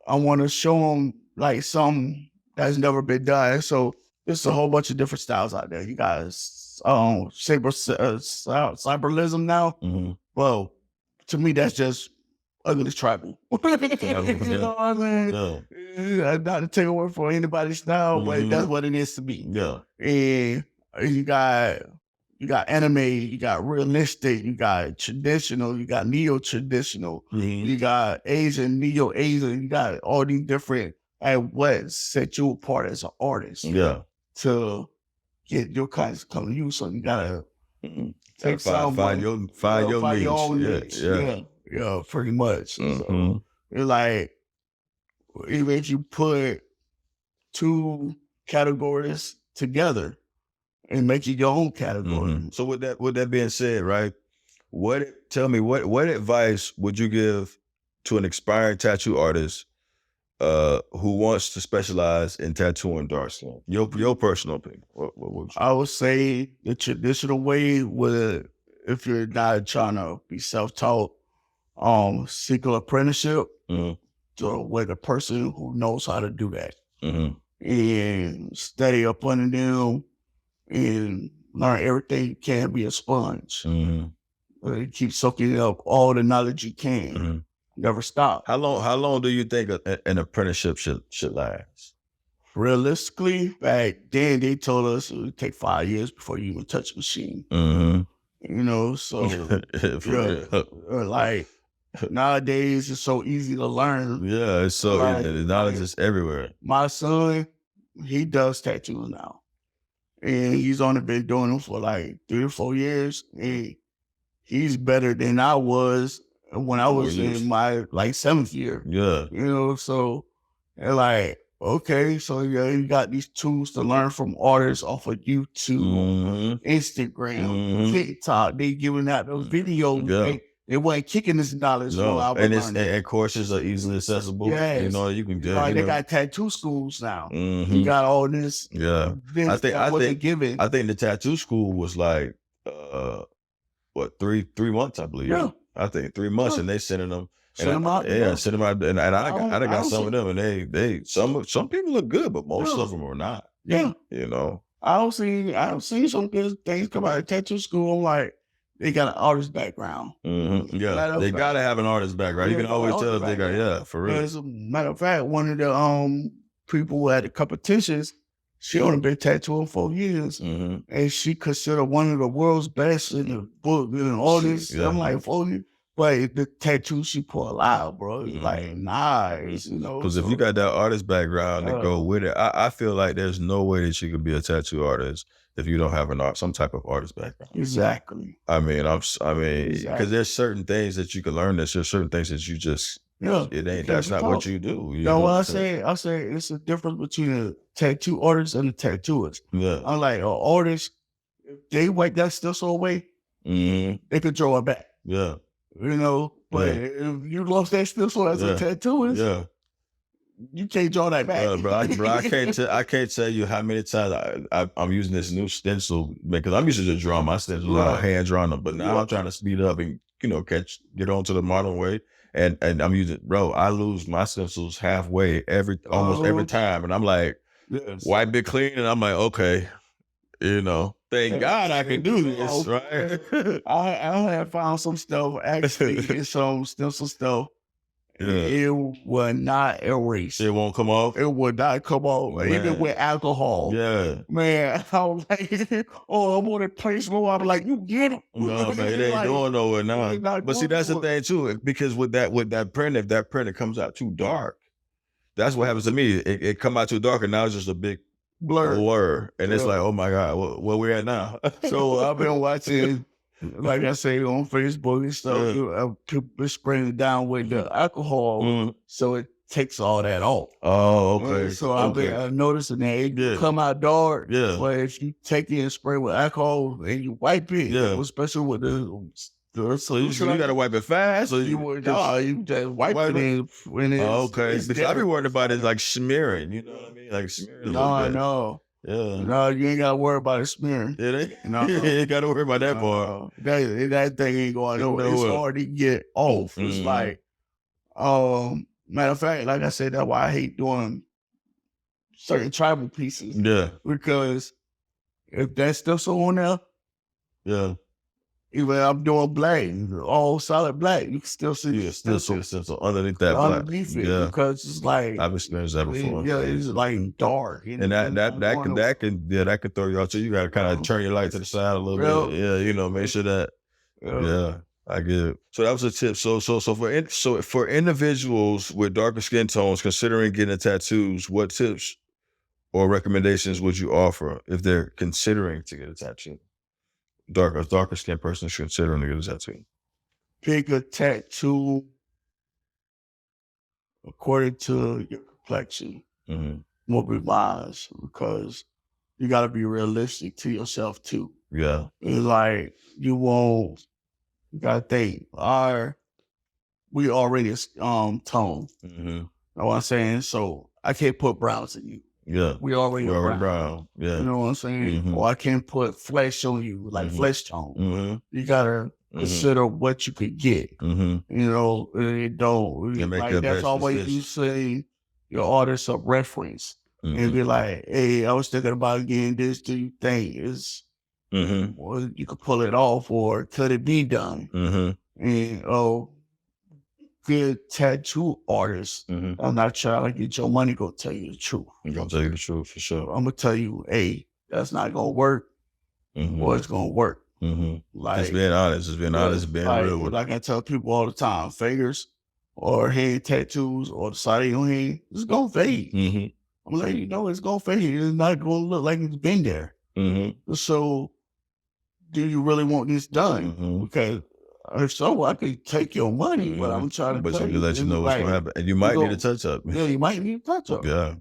I want to show them like something that's never been done. So there's a whole bunch of different styles out there. You guys, cyberlism now. Well, to me, that's just ugly tribal. You know what I mean? Yeah. Not to take away from anybody's style, but that's what it is to me. Yeah. And you got You got anime, you got realistic, you got traditional, you got neo-traditional, you got Asian, neo-Asian, you got all these different, and what set you apart as an artist Yeah. to get your kinds come to you. So you gotta take Find your niche. own Yeah, niche. yeah. Yeah, pretty much. Mhm. So it's like, even if you put two categories together and make it your own category. So with that being said, right? Tell me what advice would you give to an aspiring tattoo artist who wants to specialize in tattooing dark skin? Your personal opinion. What would you? I would say the traditional way would, if you're not trying to be self-taught, seek an apprenticeship with a person who knows how to do that. And study up under them and learn everything you can, be a sponge. Keep soaking up all the knowledge you can. Never stop. How long do you think an apprenticeship should last? Realistically, back then they told us it would take 5 years before you even touch a machine. You know, so like nowadays it's so easy to learn. Yeah, it's so the knowledge is everywhere. My son, he does tattoos now. And he's only been doing them for like 3 or 4 years. And he's better than I was when I was in my like 7th year. Yeah. You know, so they're like, okay, so yeah, you got these tools to learn from artists off of YouTube, Instagram, TikTok. They giving out those videos. Yeah. They wasn't kicking this knowledge. No, and courses are easily accessible. Yes. You know, you can do. Like they got tattoo schools now. You got all this. Yeah, I think the tattoo school was like what 3 months, I believe. Yeah. I think 3 months, and they sending them. Send them out. Yeah, send them out, and I got some of them, and they some people look good, but most of them are not. Yeah, you know. I've seen some good things come out of tattoo school. I'm like, they got an artist background. Yeah, they gotta have an artist background. You can always tell if they got for real. As a matter of fact, one of the people at the competitions, she only been tattooing 4 years, and she considered one of the world's best in the book and all this. I'm like 4 years. But the tattoo she pulled out, bro, it's like nice, you know. Because if you got that artist background to go with it, I feel like there's no way that you could be a tattoo artist if you don't have some type of artist background. Exactly. I mean, because there's certain things that you can learn. There's certain things that you just it ain't. That's not what you do. You know what I say? I say it's a difference between a tattoo artist and a tattooist. Yeah. I'm like, an artist, if they wipe that stencil away, they could draw it back. Yeah. You know, but if you lost that stencil as a tattooist, you can't draw that back. Bro, I can't tell you how many times I'm using this new stencil because I'm used to just drawing my stencils out, hand drawing them, but now I'm trying to speed up and get onto the modern way. And I'm using, I lose my stencils halfway almost every time, and I'm like, wipe it clean, and I'm like, okay, thank God I can do this, right? I have found some stuff actually, some stencil stuff. It will not erase. It won't come off? It will not come off, even with alcohol. Yeah. Man, I was like, I'm on that place more. I'm like, you get it. No, man, it ain't going nowhere now. But see, that's the thing too, because with that print, if that print comes out too dark, that's what happens to me. It come out too dark, and now it's just a big blur. And it's like, oh my God, where we at now? So I've been watching, like I say, on Facebook and stuff, people spraying it down with the alcohol, so it takes all that off. Oh, okay. So I've been noticing that it come out dark. Yeah. But if you take it and spray with alcohol and you wipe it, especially with the so you gotta wipe it fast. So you just wipe it when it's okay. Because I be worried about it like smearing. You know what I mean? Like smearing. No. Yeah. No, you ain't gotta worry about it smearing. Did it? No. You ain't gotta worry about that part. That thing ain't going nowhere. It's hard to get off. It's like, matter of fact, like I said, that's why I hate doing certain tribal pieces. Yeah. Because if that's still so on there, Even I'm doing black, all solid black, you can still see Yeah, still see the stencil underneath that black. underneath it Yeah, because it's like I've experienced that before. yeah, it's like dark. And that can throw you off too. You gotta kind of turn your light to the side a little bit. Yeah, you know, make sure that. Yeah, I get it. So that was a tip. So for individuals with darker skin tones considering getting tattoos, what tips or recommendations would you offer if they're considering to get a tattoo? Darker skin person is considering to get a tattoo. Pick a tattoo according to your complexion. Mm-hmm. Will be wise because you got to be realistic to yourself too. Yeah. It's like you got to think, we already tone. Mm-hmm. Know what I'm saying? So I can't put browns in you. Yeah. We already brown. Yeah. You know what I'm saying? Mm-hmm. Or I can't put flesh on you, like flesh tone. Mm-hmm. You got to consider what you could get. Mm-hmm. You know, it don't. Like, that's always you say your artist of reference. And be like, hey, I was thinking about getting this. Do you think is well, you could pull it off or could it be done? And good tattoo artists, I'm not trying to get your money, go tell you the truth. I'm gonna tell you the truth for sure. I'm gonna tell you, hey, that's not gonna work, or it's gonna work. Like, it's being honest, being like, real. Like I tell people all the time, fingers or head tattoos or the side of your head, it's gonna fade. I'm like, it's gonna fade. It's not gonna look like it's been there. So, do you really want this done? Because if so, I could take your money, but I'm trying to tell you, let you know what's gonna happen, and you might need a touch up. Yeah, you might need a touch up. Yeah.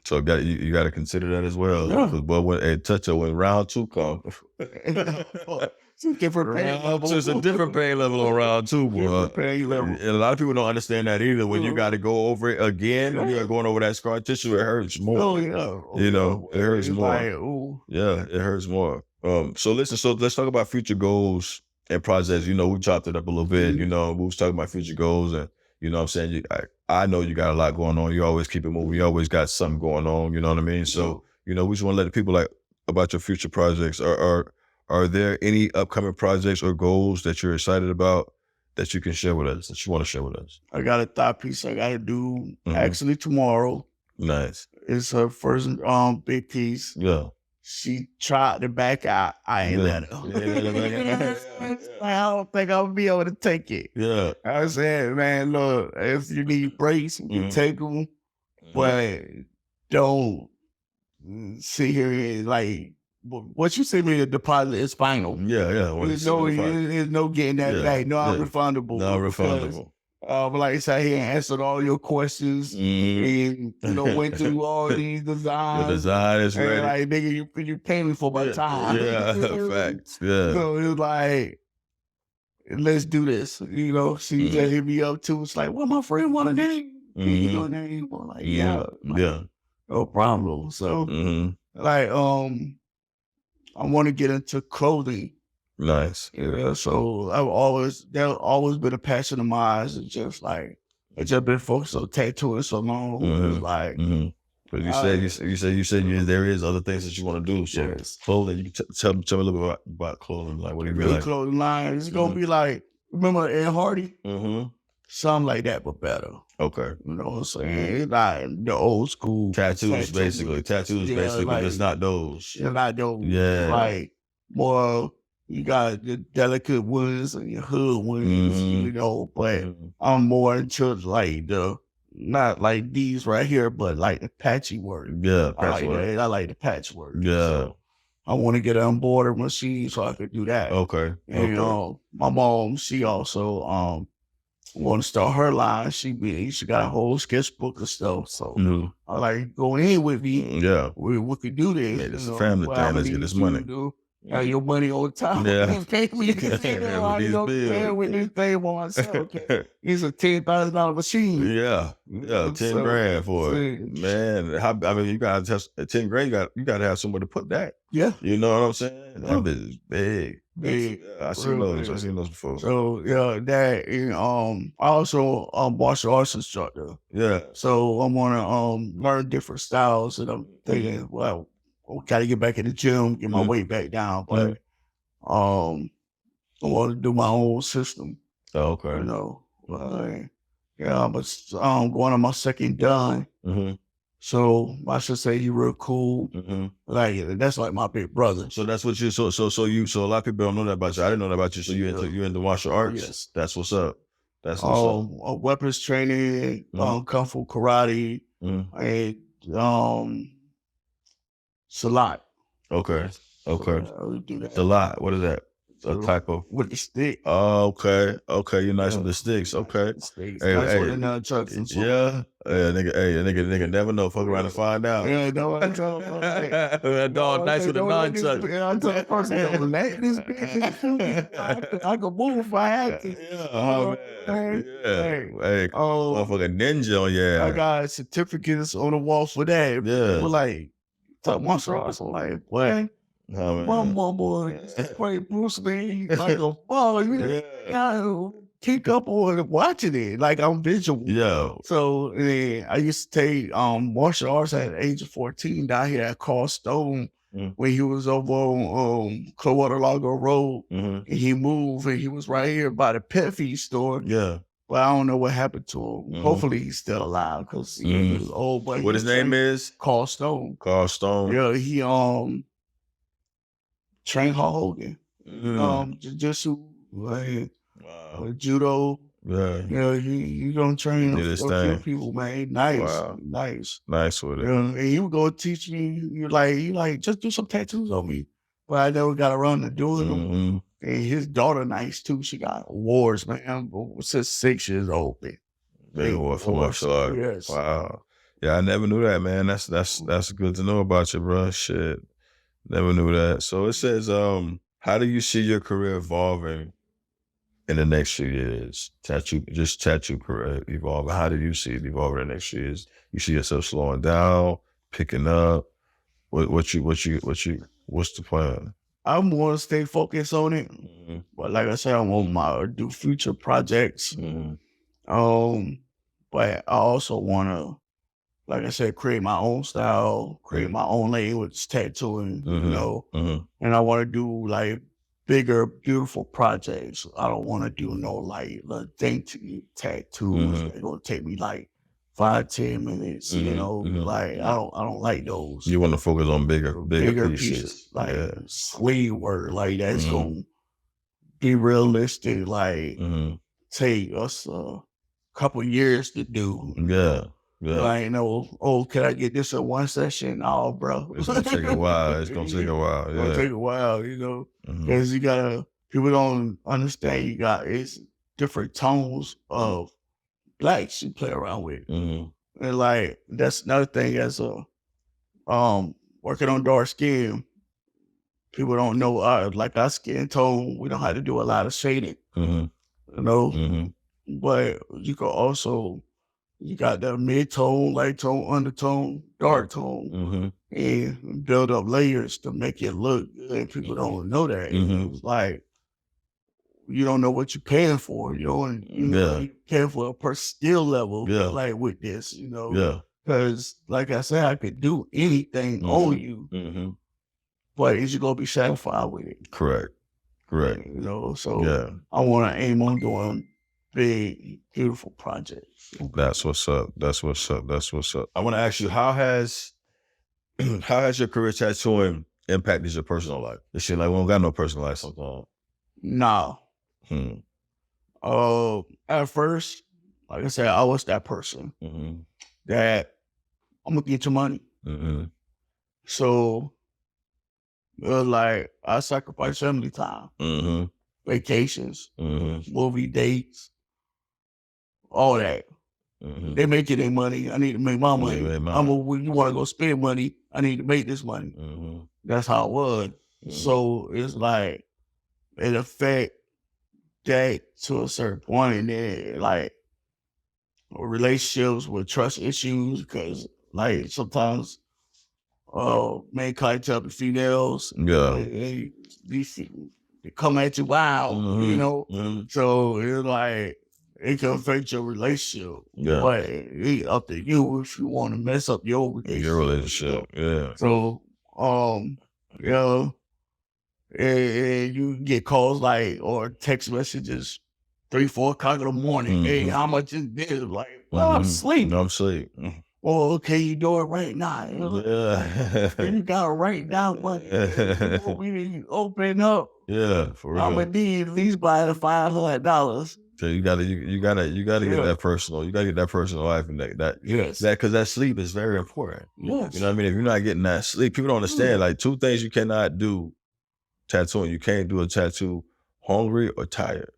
So you got to consider that as well. Yeah. But when a touch up when round 2 comes, it's a different pain level. It's a different pain level on round 2, boy. Pain level. And a lot of people don't understand that either. When you got to go over it again, when you're going over that scar tissue, it hurts more. Oh yeah. You know, it hurts more. Like, ooh. Yeah, it hurts more. So listen. So let's talk about future goals and projects. You know, we chopped it up a little bit. You know, we was talking about future goals, and you know what I'm saying? I know you got a lot going on. You always keep it moving. You always got something going on. You know what I mean? So, you know, we just want to let the people about your future projects. Are there any upcoming projects or goals that you're excited about that you can share with us, that you want to share with us? I got a thought piece I got to do actually tomorrow. Nice. It's her first big piece. Yeah. She tried to back out. I ain't let her. I don't think I'll be able to take it. Yeah. I said, man, look, if you need breaks, you can take them, but don't sit here and like, what you send me a deposit is final. Yeah. There's no getting that back. Non-refundable. Non-refundable. Like I said, he answered all your questions and went through all these designs. The design is ready. Like, nigga, you pay me for my time. Yeah, facts. Yeah. So it was like, let's do this. She just hit me up too. It's like, well, my friend want a name. You know name? I'm like, yeah. No problem. So like, I want to get into clothing. Nice. Yeah, so that's always been a passion of mine. It's just like, I just been focused on tattooing so long. It's like, but you said there is other things that you want to do. So yes. Clothing, you can tell me a little bit about clothing. Like, what do you mean? Like clothing line. It's gonna be like, remember Ed Hardy? Something like that, but better. Okay. You know what I'm saying? It's like the old school tattoos, basically. Tattoos, basically, like, but it's not those. It's not those. Yeah. Like more. You got the delicate ones and your hood ones, but I'm more into like not like these right here, but like the patchy work. Yeah, I like the patchwork. Yeah. So I want to get an embroidery machine so I could do that. Okay. And my mom, she also want to start her line. She got a whole sketchbook of stuff. So I like go in with me. Yeah. We could do this. Yeah, it's a family thing. Let's get this money. Your money on time. Yeah. With this thing on myself. It's a $10,000 machine. Yeah. 10 grand for it. Man, you gotta have 10 grand, you gotta have somewhere to put that. Yeah. You know what I'm saying? That bitch is big. Big. I seen those. I've seen those before. So that and I also martial arts instructor. Yeah. So I wanna learn different styles, and I'm thinking, well, gotta get back in the gym, get my weight back down. But I want to do my own system. Oh, okay. You know, yeah, I was going on my second done. Mm-hmm. So I should say he real cool. Mm-hmm. Like that's like my big brother. So that's what you. So a lot of people don't know that about you. I didn't know that about you. So you into martial arts. Yes. That's what's up. That's what's up. Weapons training, kung fu, karate, and salat. Okay. Okay. So, we do that. The lot. What is that? A type of with the stick. Oh, okay. Okay, you're nice with the sticks. Okay. Sticks. Hey, Nice hey. with the nunchucks and stuff. Yeah. Nigga never know. Fuck around and find out. Yeah, no, I tell him. That dog nice with the nunchucks. I tell the person, don't let this bitch. I could move if I had to. Yeah. Hey, motherfucking ninja on your ass. I got certificates on the wall for that. Yeah. People like, talk martial arts. I'm like, what? One more boy, play Bruce Lee like a ball. You know, keep up on watching it. Like I'm visual. Yeah. So I used to take martial arts at the age of 14 down here at Carl Stone when he was over on Clearwater Lago Road. And he moved and he was right here by the pet feed store. Yeah. But I don't know what happened to him. Hopefully he's still alive because he was old. But what his name is? Carl Stone. Carl Stone. Yeah, he trained Hulk Hogan. Jiu-jitsu, judo. Yeah. Yeah, he gonna train a few people, man. Nice. Wow. Nice with it. And he would go teach me, you like, just do some tattoos on me. But I never got around to doing them. And his daughter nice too. She got awards, man. Since 6 years old, man. Big award for martial arts. Yes. Wow. Yeah, I never knew that, man. That's good to know about you, bro. Shit. Never knew that. So it says, how do you see your career evolving in the next few years? Tattoo career evolving. How do you see it evolving in the next few years? You see yourself slowing down, picking up? What's the plan? I want to stay focused on it. But like I said, I want do future projects. But I also want to, like I said, create my own style, create my own lane with tattooing, you know. And I want to do like bigger, beautiful projects. I don't want to do no like little dainty tattoos. They're gonna take me like 5-10 minutes, you know. Like I don't like those. You want to focus on bigger pieces. Like sleeve work, like that's gonna be realistic. Like take us a couple years to do. Yeah. Like, can I get this in one session? Oh, bro. It's going to take a while. It's going to take a while. It's going to take a while, you know. Because people don't understand it's different tones of blacks you play around with. And like, that's another thing as working on dark skin, people don't know, like our skin tone, we don't have to do a lot of shading, you know. But you can also, you got that mid-tone, light tone, undertone, dark tone, and build up layers to make it look good. People don't know that. It's like, you don't know what you're paying for. You're paying for a per skill level, like with this, you know. Yeah. Because, like I said, I could do anything on you, but is you going to be satisfied with it? Correct. You know, so I want to aim on doing big, beautiful projects. That's what's up. I want to ask you, how has your career tattooing impacted your personal life? This shit, like, we don't got no personal life sometimes. No. At first, like I said, I was that person that I'm gonna get your money. So, like, I sacrifice family time, vacations, movie dates, all that. They making their money. I need to make my money. When you want to go spend money, I need to make this money. That's how it was. So it's like it affect that to a certain point, and then like relationships with trust issues, because like sometimes main clientele the females, they come at you wild, you know. So it's like it can affect your relationship. But it's up to you if you want to mess up your relationship. Yeah. So and you get calls like, or text messages 3, 4 o'clock in the morning. Hey, how much is this? Like, well, I'm asleep. I'm asleep. Well, okay, you do it right now. Yeah. You gotta write down what we open up. Yeah, for real. I'm gonna need at least buy the $500. So you gotta get that personal. You gotta get that personal life and that because that sleep is very important. Yes. You know what I mean? If you're not getting that sleep, people don't understand. Like 2 things you cannot do tattooing. You can't do a tattoo hungry or tired.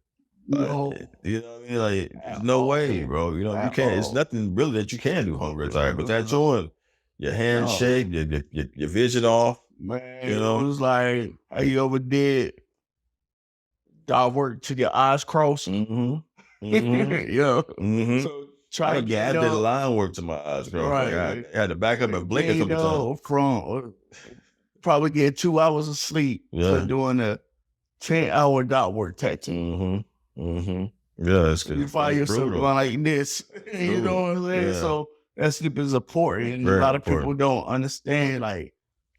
No. You know what I mean? Like no way, bro. You know, you can't. It's nothing really that you can do hungry or tired. But tattooing, your hands shake, your vision off. Man, you know, it was like how you ever did dog work to your eyes crossed. Yeah. So try to get I did line work to my eyes, bro. Right. Like I had to back up and blink a couple times. From probably get 2 hours of sleep for doing a 10-hour dot work tattoo. Yeah, it's good. You find yourself like this. You know what I'm saying? Yeah. So that sleep is important. And Very a lot of important. people don't understand like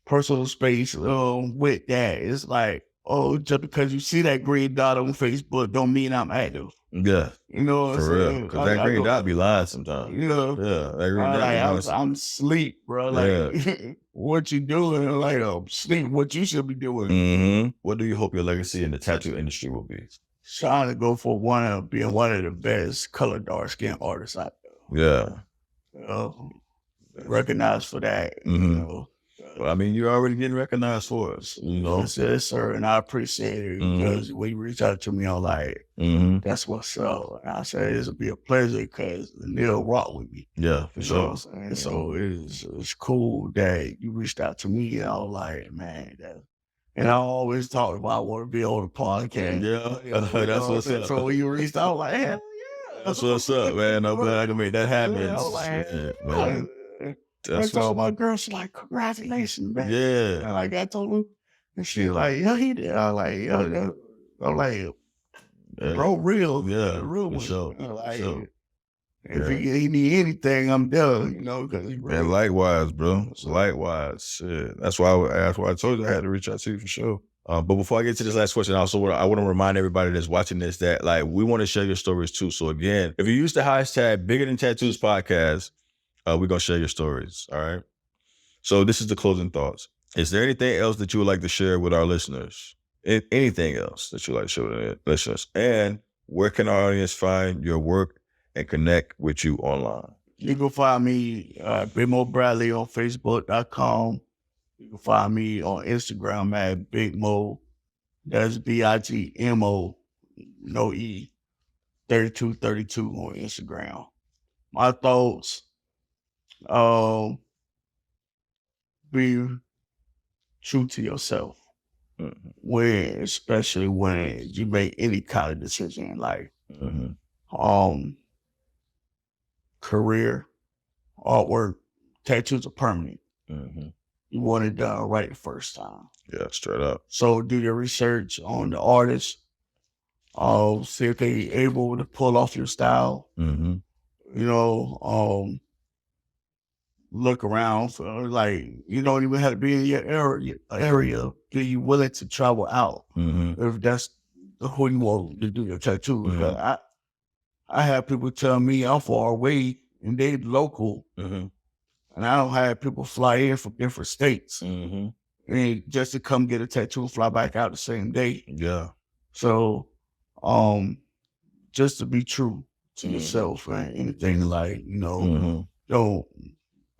personal space with that. It's like, oh, just because you see that green dot on Facebook don't mean I'm active. Yeah. You know what I'm For real. saying? Because that green dot be lying sometimes. You know? Yeah. That green dot be I'm asleep, bro. Like, what you doing? Like, sleep, what you should be doing. What do you hope your legacy in the tattoo industry will be? Trying to go for being one of the best color dark skin artists out there. Yeah. You know, recognized for that. You know. Well, I mean, you're already getting recognized for us, you know? Yes, sir. And I appreciate it because when you reach out to me, I'm like, that's what's up. And I said, this will be a pleasure because Neil rock with me. Yeah, for You know sure. what I'm saying? So it's cool that you reached out to me. And I was like, man, and I always talk about I want to be on the podcast. Yeah, that's what's up. So when you reached out, I was like, hell yeah. That's what's up, man. I'm glad I can make that happen. Yeah, I was like, Shit, man. I told my girl, she's like, congratulations, man. Yeah. And like I told her, and she like, yeah, he did. I was like, yo, I'm like, bro, real. Yeah, real for one. sure. Like, Sure. if he need anything, I'm there, you know, because he really. And likewise, bro. Likewise. Shit. That's why I told you I had to reach out to you for sure. But before I get to this last question, I want to remind everybody that's watching this that like we want to share your stories too. So again, if you use the hashtag Bigger Than Tattoos podcast, we're gonna share your stories. All right. So this is the closing thoughts. Is there anything else that you would like to share with our listeners? Anything else that you would like to share with our listeners? And where can our audience find your work and connect with you online? You can find me, Bigmo Bradley on Facebook.com. You can find me on Instagram at Big Mo. That's BIGMO, no E, 3232 on Instagram. My thoughts, be true to yourself. Especially when you make any kind of decision in life. Career, artwork, tattoos are permanent. You want it done right the first time. Yeah, straight up. So do your research on the artist. See if they able to pull off your style. You know, look around for like you don't even have to be in your area. Be you willing to travel out if that's who you want to do your tattoo. I have people tell me I'm far away and they local. And I don't have people fly in from different states and just to come get a tattoo, fly back out the same day. Yeah. So, just to be true to yourself and anything like, you know, don't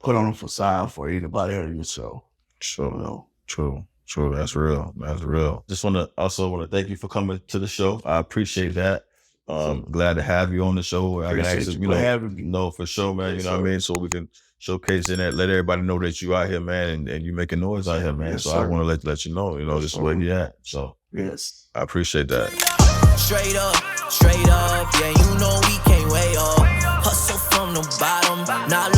put on a facade for anybody or yourself. Sure. You know? True. That's real. That's real. Just want to thank you for coming to the show. I appreciate that. Glad to have you on the show. I can actually, for sure, man. You know what I mean? So we can showcase in that, let everybody know that you out here, man, and you making noise out here, man. So I want to let you know, this is where you at. So yes, I appreciate that. Straight up, yeah, you know we can't way up. Hustle from the bottom, not